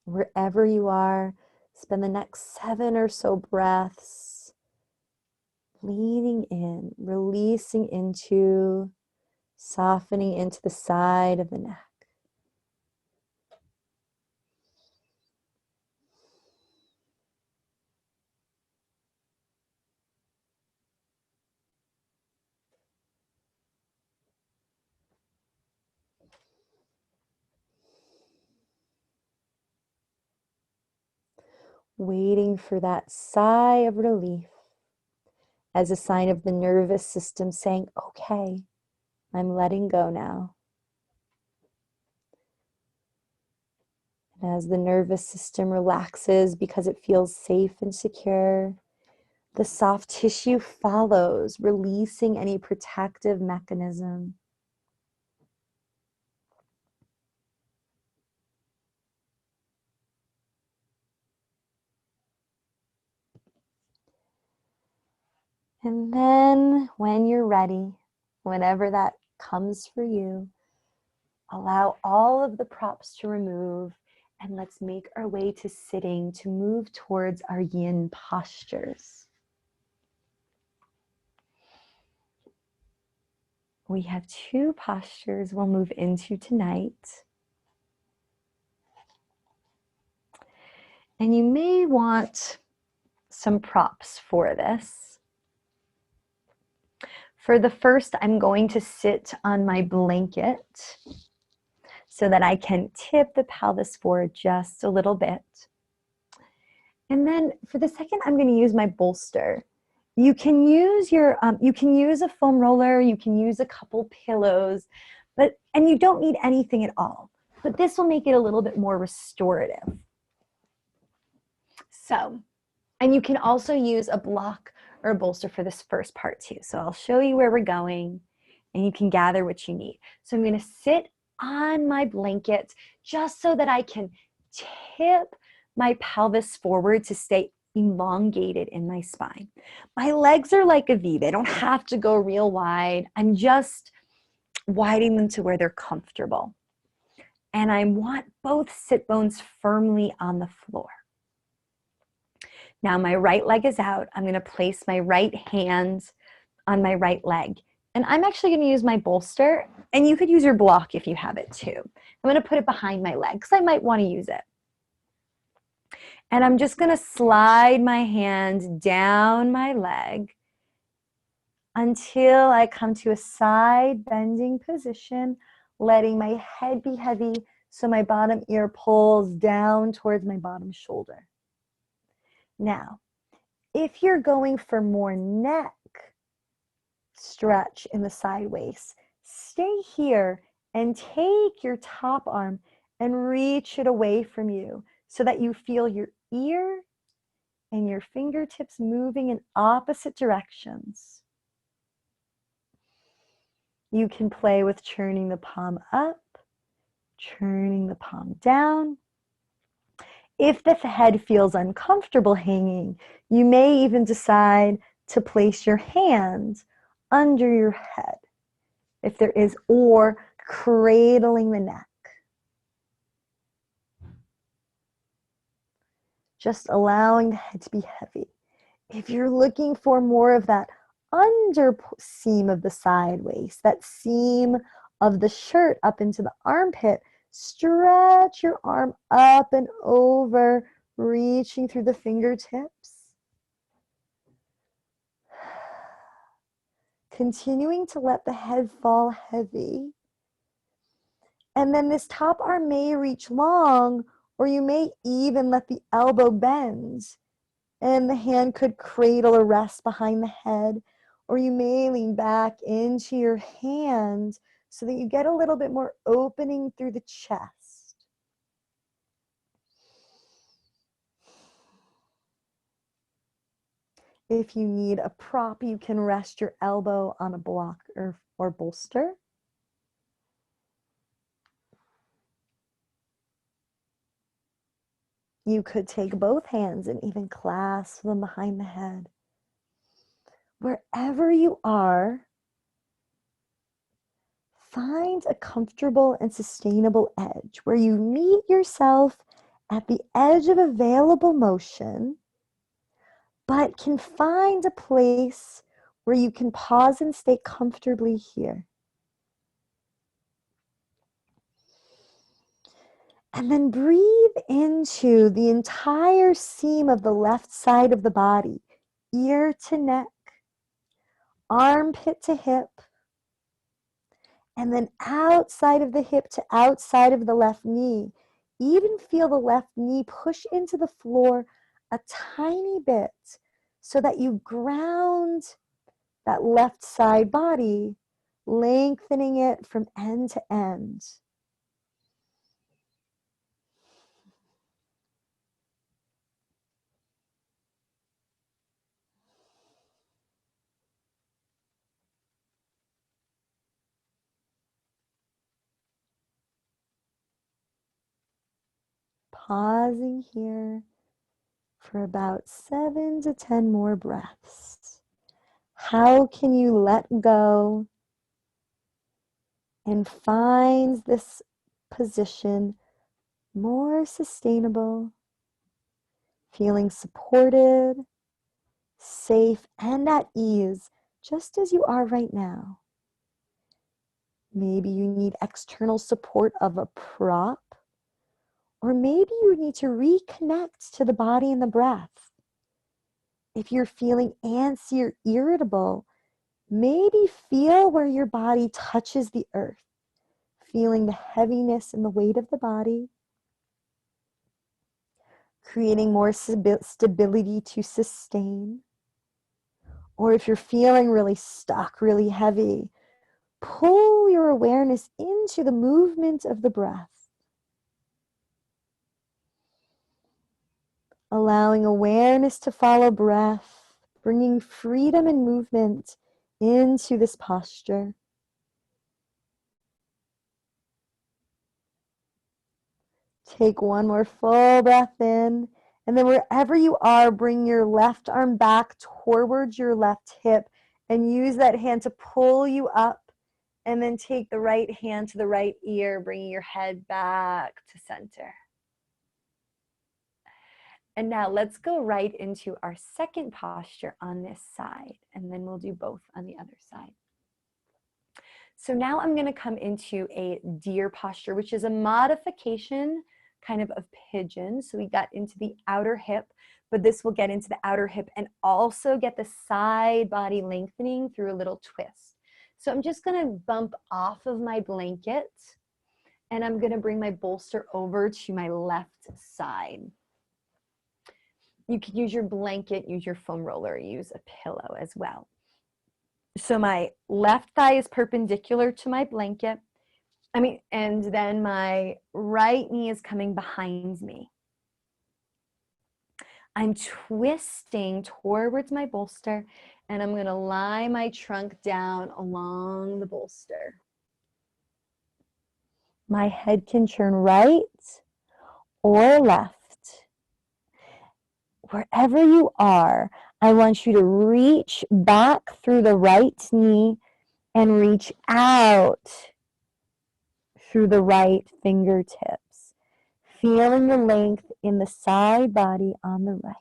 Wherever you are, spend the next 7 or so breaths leaning in, releasing into, softening into the side of the neck. Waiting for that sigh of relief as a sign of the nervous system saying, okay, I'm letting go now. And as the nervous system relaxes because it feels safe and secure, the soft tissue follows, releasing any protective mechanism. And then when you're ready, whenever that comes for you, allow all of the props to remove and let's make our way to sitting to move towards our yin postures. We have 2 postures we'll move into tonight. And you may want some props for this. For the first, I'm going to sit on my blanket so that I can tip the pelvis forward just a little bit. And then for the second, I'm going to use my bolster. You can use you can use a foam roller, you can use a couple pillows, and you don't need anything at all. But this will make it a little bit more restorative. So, and you can also use a block or a bolster for this first part too. So I'll show you where we're going and you can gather what you need. So I'm going to sit on my blanket just so that I can tip my pelvis forward to stay elongated in my spine. My legs are like a V. They don't have to go real wide. I'm just widening them to where they're comfortable. And I want both sit bones firmly on the floor. Now my right leg is out. I'm going to place my right hand on my right leg. And I'm actually going to use my bolster, and you could use your block if you have it too. I'm going to put it behind my leg because I might want to use it. And I'm just going to slide my hand down my leg until I come to a side bending position, letting my head be heavy so my bottom ear pulls down towards my bottom shoulder. Now, if you're going for more neck stretch in the side waist, stay here and take your top arm and reach it away from you so that you feel your ear and your fingertips moving in opposite directions. You can play with churning the palm up, churning the palm down. If the head feels uncomfortable hanging, you may even decide to place your hand under your head, if there is, or cradling the neck. Just allowing the head to be heavy. If you're looking for more of that under seam of the side waist, that seam of the shirt up into the armpit, stretch your arm up and over, reaching through the fingertips. Continuing to let the head fall heavy. And then this top arm may reach long, or you may even let the elbow bend. And the hand could cradle or rest behind the head, or you may lean back into your hand so that you get a little bit more opening through the chest. If you need a prop, you can rest your elbow on a block or bolster. You could take both hands and even clasp them behind the head. Wherever you are, find a comfortable and sustainable edge where you meet yourself at the edge of available motion, but can find a place where you can pause and stay comfortably here. And then breathe into the entire seam of the left side of the body, ear to neck, armpit to hip, and then outside of the hip to outside of the left knee. Even feel the left knee push into the floor a tiny bit so that you ground that left side body, lengthening it from end to end. Pausing here for about 7 to 10 more breaths. How can you let go and find this position more sustainable, feeling supported, safe, and at ease, just as you are right now? Maybe you need external support of a prop, or maybe you need to reconnect to the body and the breath. If you're feeling antsy or irritable, maybe feel where your body touches the earth, feeling the heaviness and the weight of the body, creating more stability to sustain. Or if you're feeling really stuck, really heavy, pull your awareness into the movement of the breath. Allowing awareness to follow breath, bringing freedom and movement into this posture. Take one more full breath in, and then wherever you are, bring your left arm back towards your left hip and use that hand to pull you up, and then take the right hand to the right ear, bringing your head back to center. And now let's go right into our second posture on this side, and then we'll do both on the other side. So now I'm going to come into a deer posture, which is a modification kind of pigeon. So we got into the outer hip, but this will get into the outer hip and also get the side body lengthening through a little twist. So I'm just going to bump off of my blanket, and I'm going to bring my bolster over to my left side. You can use your blanket, use your foam roller, use a pillow as well. So my left thigh is perpendicular to my blanket. And then my right knee is coming behind me. I'm twisting towards my bolster, And I'm going to lie my trunk down along the bolster. My head can turn right or left. Wherever you are, I want you to reach back through the right knee and reach out through the right fingertips, feeling the length in the side body on the right.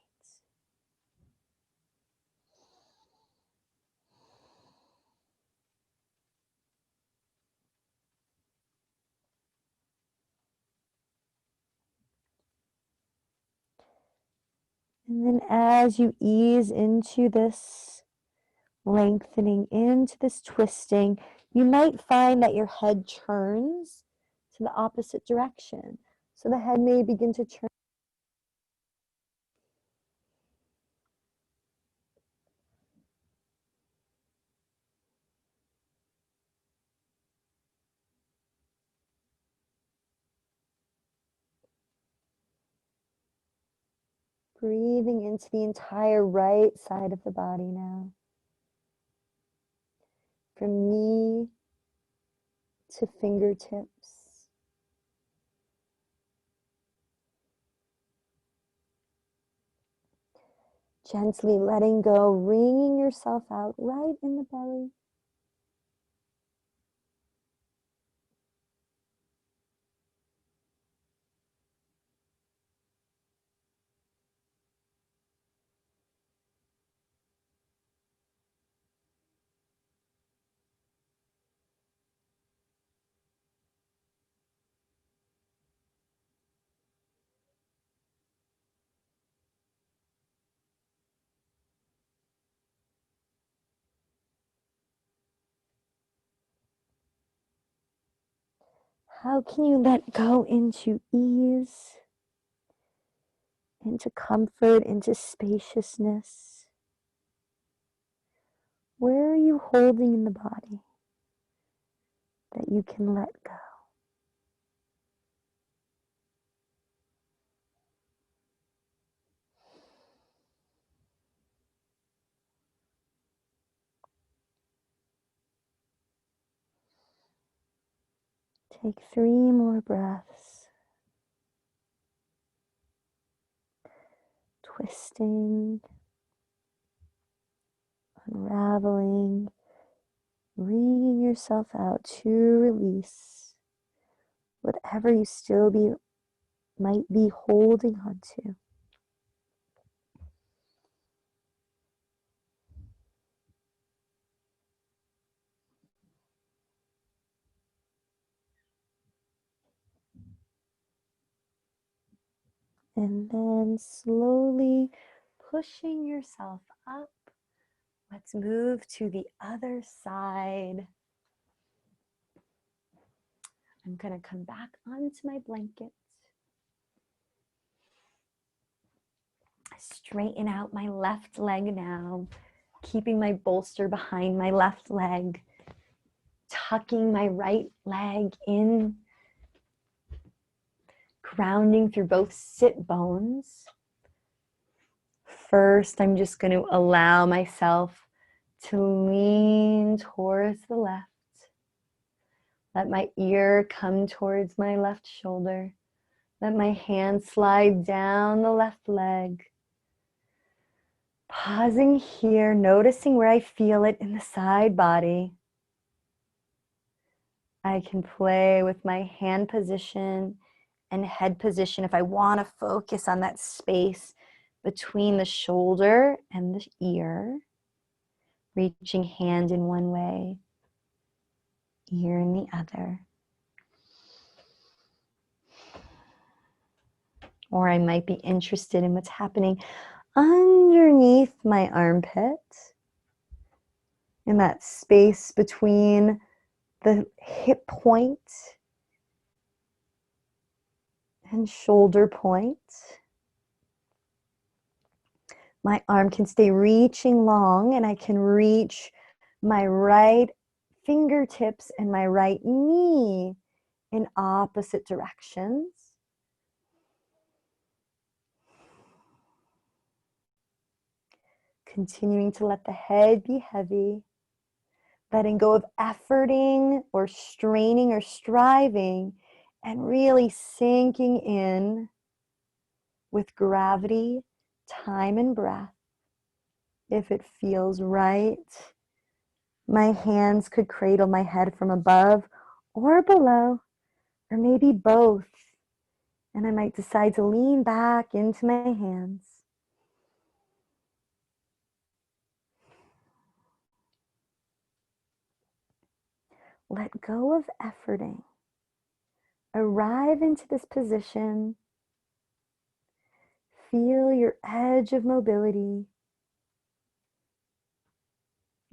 And then as you ease into this lengthening, into this twisting, you might find that your head turns to the opposite direction. So the head may begin to turn. Breathing into the entire right side of the body now. From knee to fingertips. Gently letting go, wringing yourself out right in the belly. How can you let go into ease, into comfort, into spaciousness? Where are you holding in the body that you can let go? Take 3 more breaths. Twisting, unraveling, wringing yourself out to release whatever you still might be holding on to. And then slowly pushing yourself up. Let's move to the other side. I'm going to come back onto my blanket. Straighten out my left leg now, keeping my bolster behind my left leg, tucking my right leg in, grounding through both sit bones. First, I'm just going to allow myself to lean towards the left. Let my ear come towards my left shoulder. Let my hand slide down the left leg. Pausing here, noticing where I feel it in the side body. I can play with my hand position and head position if I want to focus on that space between the shoulder and the ear. Reaching hand in one way, ear in the other. Or I might be interested in what's happening underneath my armpit, in that space between the hip point and shoulder point. My arm can stay reaching long, and I can reach my right fingertips and my right knee in opposite directions. Continuing to let the head be heavy, letting go of efforting or straining or striving, and really sinking in with gravity, time, and breath. If it feels right, my hands could cradle my head from above or below, or maybe both. And I might decide to lean back into my hands. Let go of efforting. Arrive into this position. Feel your edge of mobility.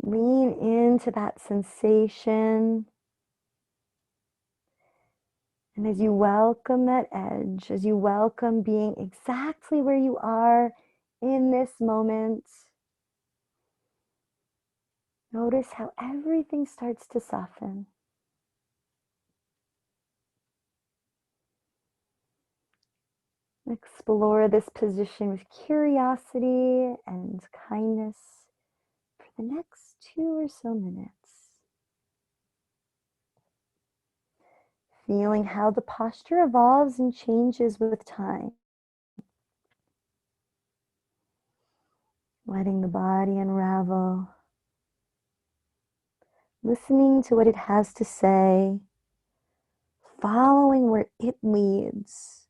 Lean into that sensation. And as you welcome that edge, as you welcome being exactly where you are in this moment, notice how everything starts to soften. Explore this position with curiosity and kindness for the next 2 or so minutes. Feeling how the posture evolves and changes with time. Letting the body unravel. Listening to what it has to say. Following where it leads.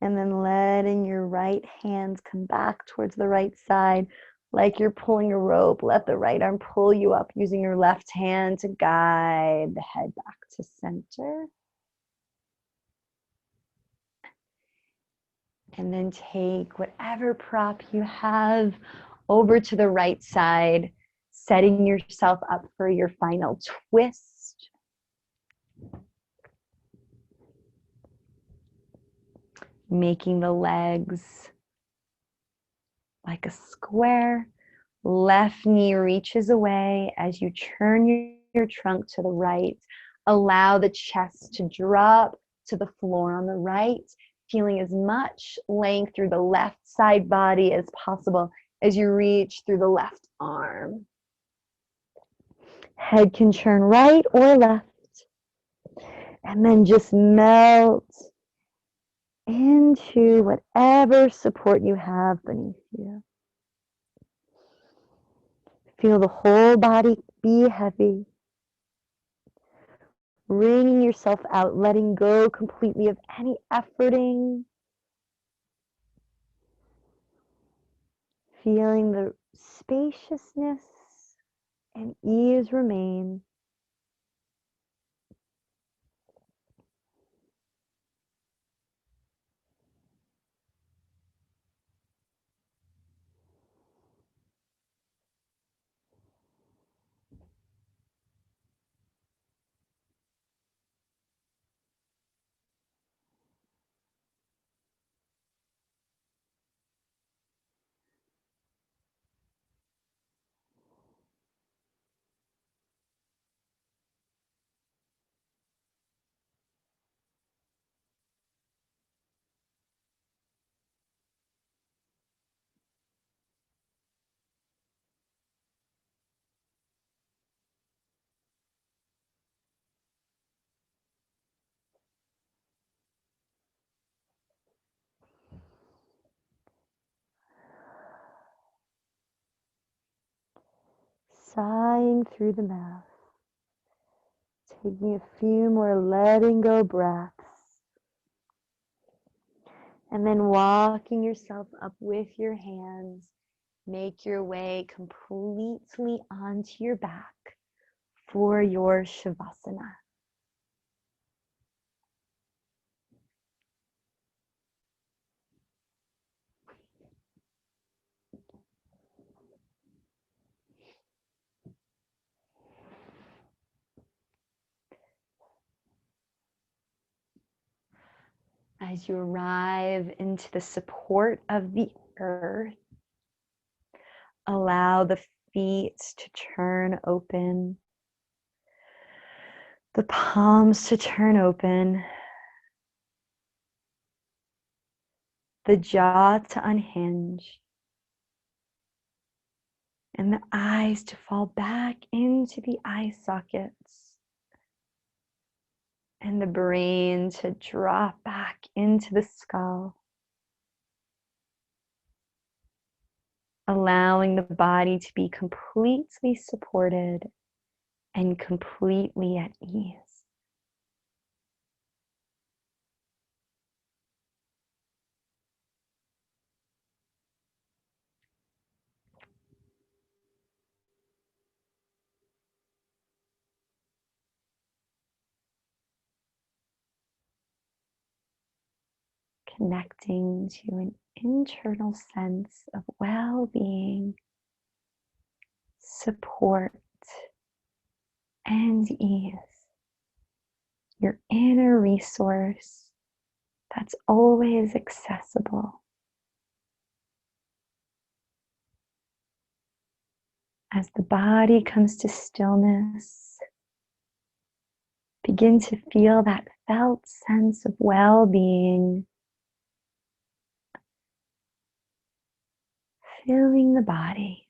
And then letting your right hand come back towards the right side, like you're pulling a rope. Let the right arm pull you up using your left hand to guide the head back to center. And then take whatever prop you have over to the right side, setting yourself up for your final twist. Making the legs like a square. Left knee reaches away as you turn your trunk to the right. Allow the chest to drop to the floor on the right, feeling as much length through the left side body as possible as you reach through the left arm. Head can turn right or left. And then just melt into whatever support you have beneath you. Feel the whole body be heavy. Wringing yourself out, letting go completely of any efforting. Feeling the spaciousness and ease remain. Sighing through the mouth. Taking a few more letting go breaths. And then walking yourself up with your hands. Make your way completely onto your back for your Shavasana. As you arrive into the support of the earth, allow the feet to turn open, the palms to turn open, the jaw to unhinge, and the eyes to fall back into the eye sockets, and the brain to drop back into the skull, allowing the body to be completely supported and completely at ease. Connecting to an internal sense of well-being, support, and ease. Your inner resource that's always accessible. As the body comes to stillness, begin to feel that felt sense of well-being filling the body.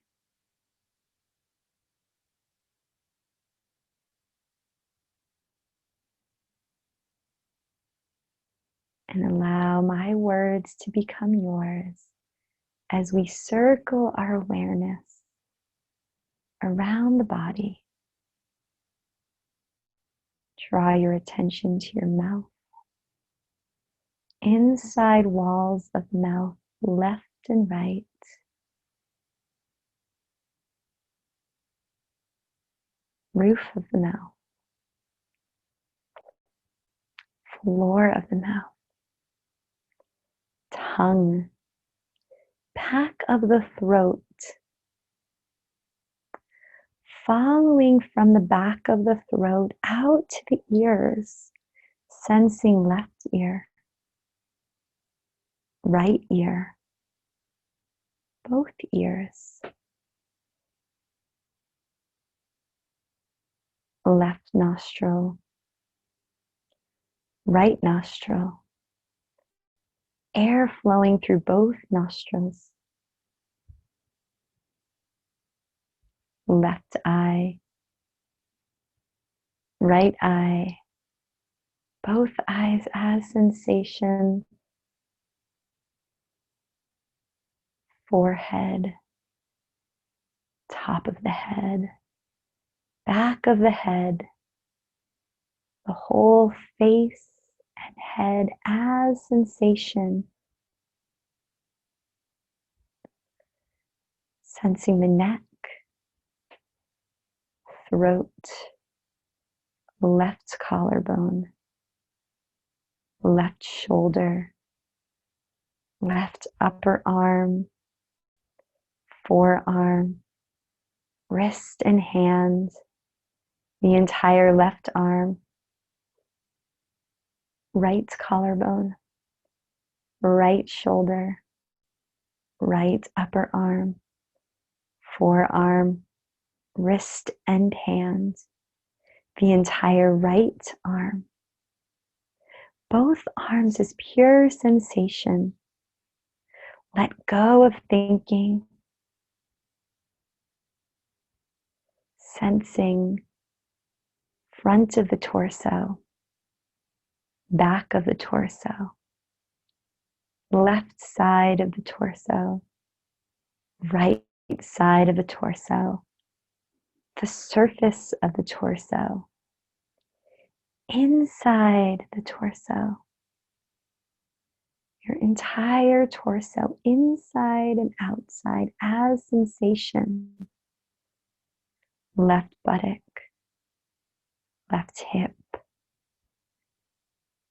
And allow my words to become yours as we circle our awareness around the body. Draw your attention to your mouth, inside walls of mouth, left and right. Roof of the mouth, floor of the mouth, tongue, back of the throat, following from the back of the throat out to the ears, sensing left ear, right ear, both ears, left nostril, right nostril, air flowing through both nostrils, left eye, right eye, both eyes as sensation, forehead, top of the head, back of the head, the whole face and head as sensation. Sensing the neck, throat, left collarbone, left shoulder, left upper arm, forearm, wrist and hand, the entire left arm, right collarbone, right shoulder, right upper arm, forearm, wrist and hand, the entire right arm. Both arms as pure sensation. Let go of thinking. Sensing front of the torso, back of the torso, left side of the torso, right side of the torso, the surface of the torso, inside the torso, your entire torso, inside and outside as sensation. Left buttock, left hip,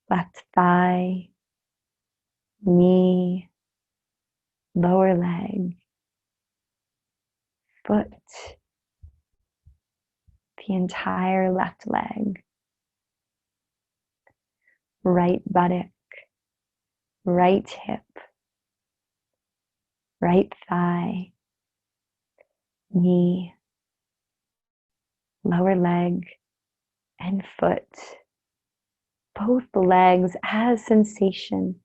left thigh, knee, lower leg, foot, the entire left leg, right buttock, right hip, right thigh, knee, lower leg, and foot. Both the legs as sensation.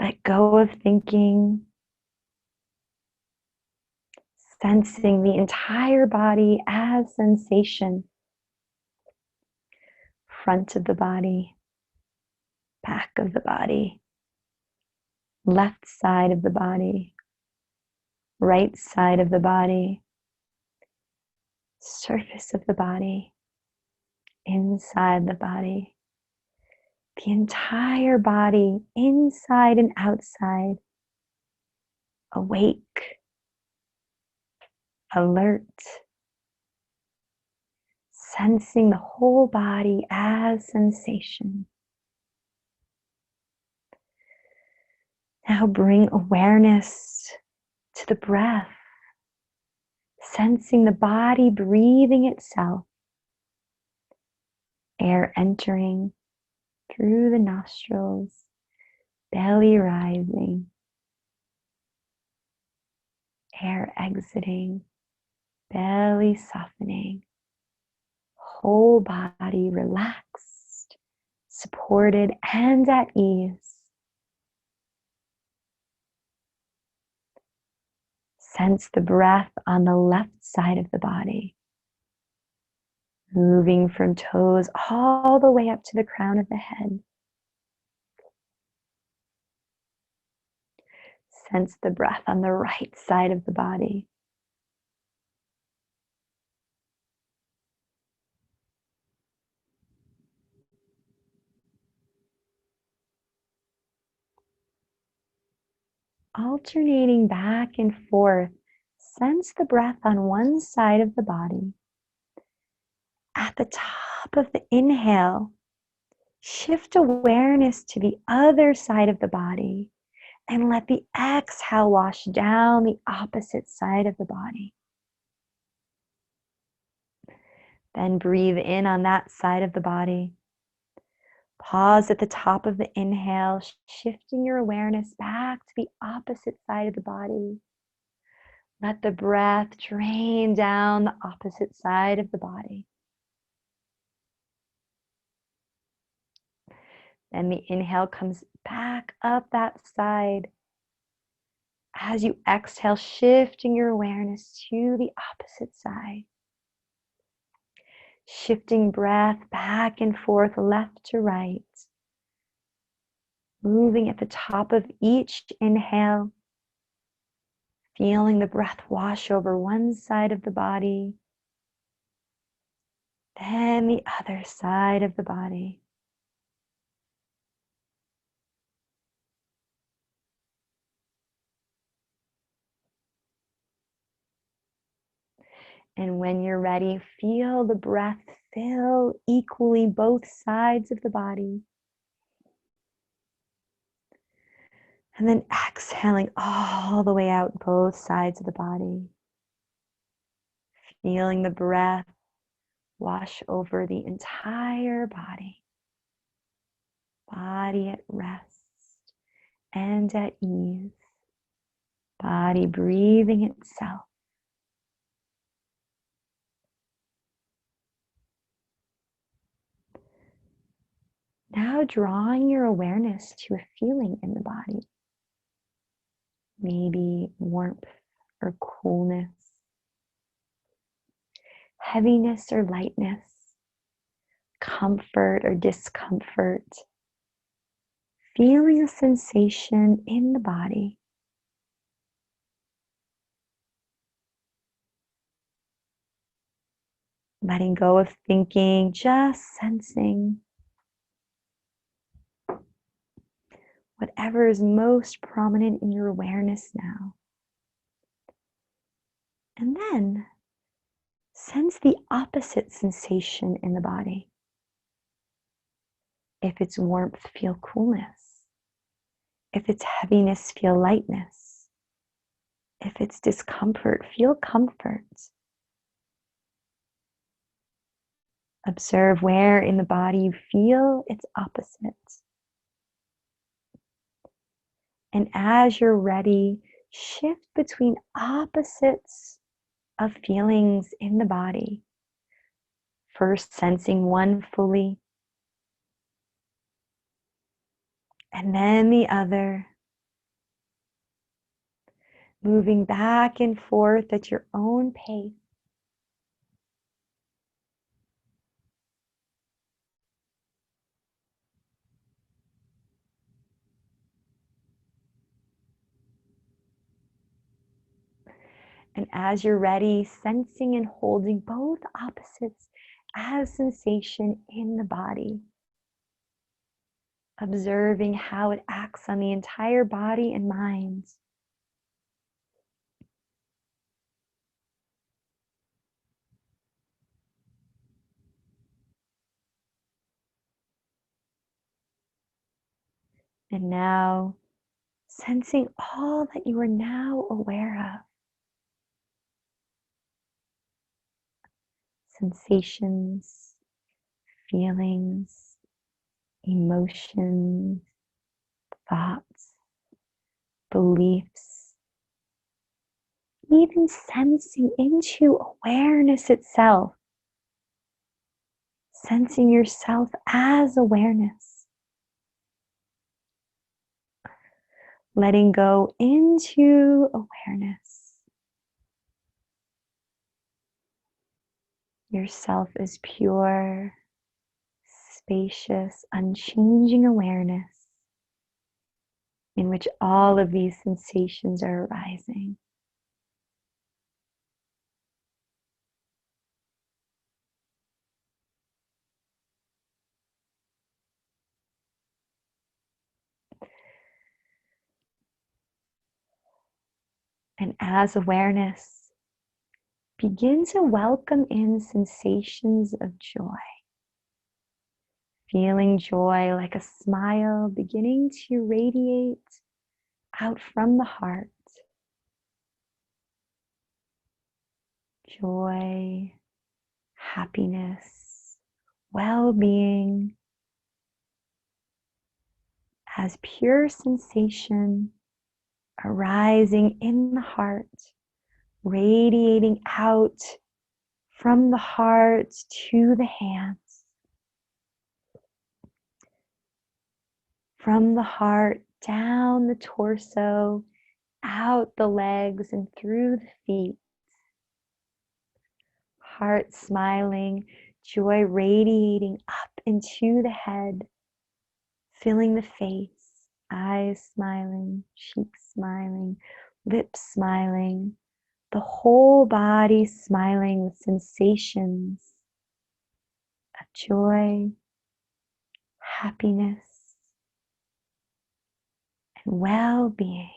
Let go of thinking, sensing the entire body as sensation. Front of the body, back of the body, left side of the body, right side of the body, surface of the body, inside the body, the entire body, inside and outside, awake, alert, sensing the whole body as sensation. Now bring awareness to the breath, sensing the body breathing itself, air entering through the nostrils, belly rising, air exiting, belly softening, whole body relaxed, supported, and at ease. Sense the breath on the left side of the body, moving from toes all the way up to the crown of the head. Sense the breath on the right side of the body. Alternating back and forth, sense the breath on one side of the body. At the top of the inhale, shift awareness to the other side of the body and let the exhale wash down the opposite side of the body. Then breathe in on that side of the body. Pause at the top of the inhale, shifting your awareness back to the opposite side of the body. Let the breath drain down the opposite side of the body. Then the inhale comes back up that side. As you exhale, shifting your awareness to the opposite side. Shifting breath back and forth, left to right. Moving at the top of each inhale. Feeling the breath wash over one side of the body. Then the other side of the body. And when you're ready, feel the breath fill equally both sides of the body. And then exhaling all the way out both sides of the body. Feeling the breath wash over the entire body. Body at rest and at ease. Body breathing itself. Now drawing your awareness to a feeling in the body. Maybe warmth or coolness, heaviness or lightness, comfort or discomfort. Feeling a sensation in the body. Letting go of thinking, just sensing whatever is most prominent in your awareness now. And then sense the opposite sensation in the body. If it's warmth, feel coolness. If it's heaviness, feel lightness. If it's discomfort, feel comfort. Observe where in the body you feel its opposite. And as you're ready, shift between opposites of feelings in the body. First, sensing one fully, and then the other. Moving back and forth at your own pace. And as you're ready, sensing and holding both opposites as sensation in the body. Observing how it acts on the entire body and mind. And now, sensing all that you are now aware of. Sensations, feelings, emotions, thoughts, beliefs, even sensing into awareness itself, sensing yourself as awareness, letting go into awareness. Yourself is pure, spacious, unchanging awareness in which all of these sensations are arising. And as awareness, begin to welcome in sensations of joy. Feeling joy like a smile beginning to radiate out from the heart. Joy, happiness, well-being as pure sensation arising in the heart, radiating out from the heart to the hands, from the heart down the torso, out the legs and through the feet. Heart smiling, joy radiating up into the head, filling the face, eyes smiling, cheeks smiling, lips smiling, the whole body smiling with sensations of joy, happiness, and well-being.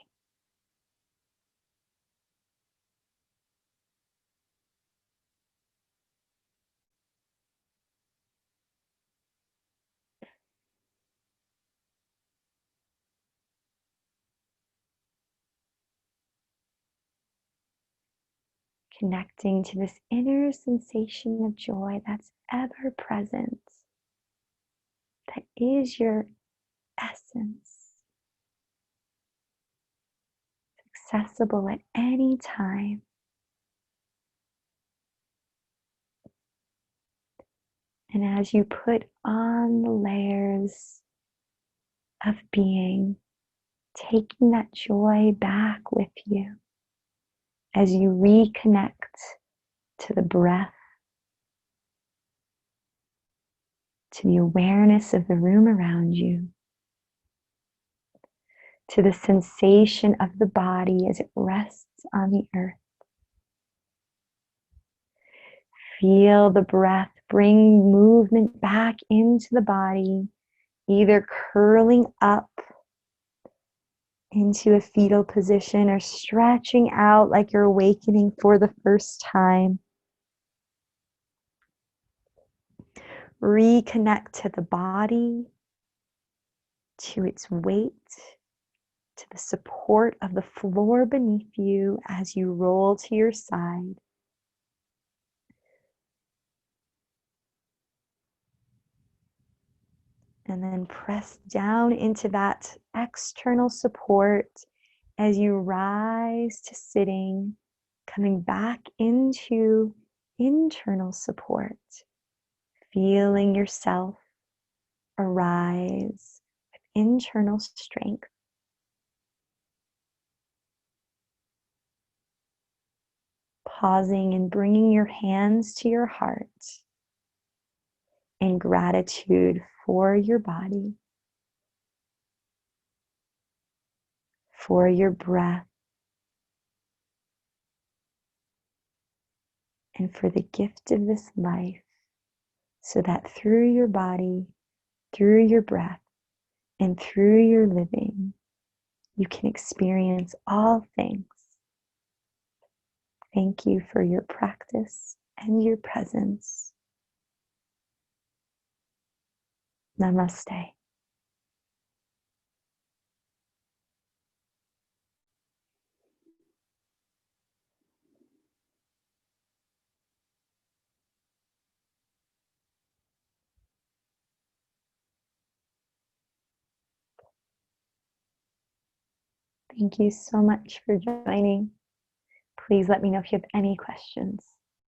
Connecting to this inner sensation of joy that's ever present, that is your essence, accessible at any time. And as you put on the layers of being, taking that joy back with you, as you reconnect to the breath, to the awareness of the room around you, to the sensation of the body as it rests on the earth. Feel the breath bring movement back into the body, either curling up into a fetal position or stretching out like you're awakening for the first time. Reconnect to the body, to its weight, to the support of the floor beneath you as you roll to your side. And then press down into that external support as you rise to sitting, coming back into internal support, feeling yourself arise with internal strength. Pausing and bringing your hands to your heart in gratitude for your body, for your breath, and for the gift of this life, so that through your body, through your breath, and through your living, you can experience all things. Thank you for your practice and your presence. Namaste. Thank you so much for joining. Please let me know if you have any questions.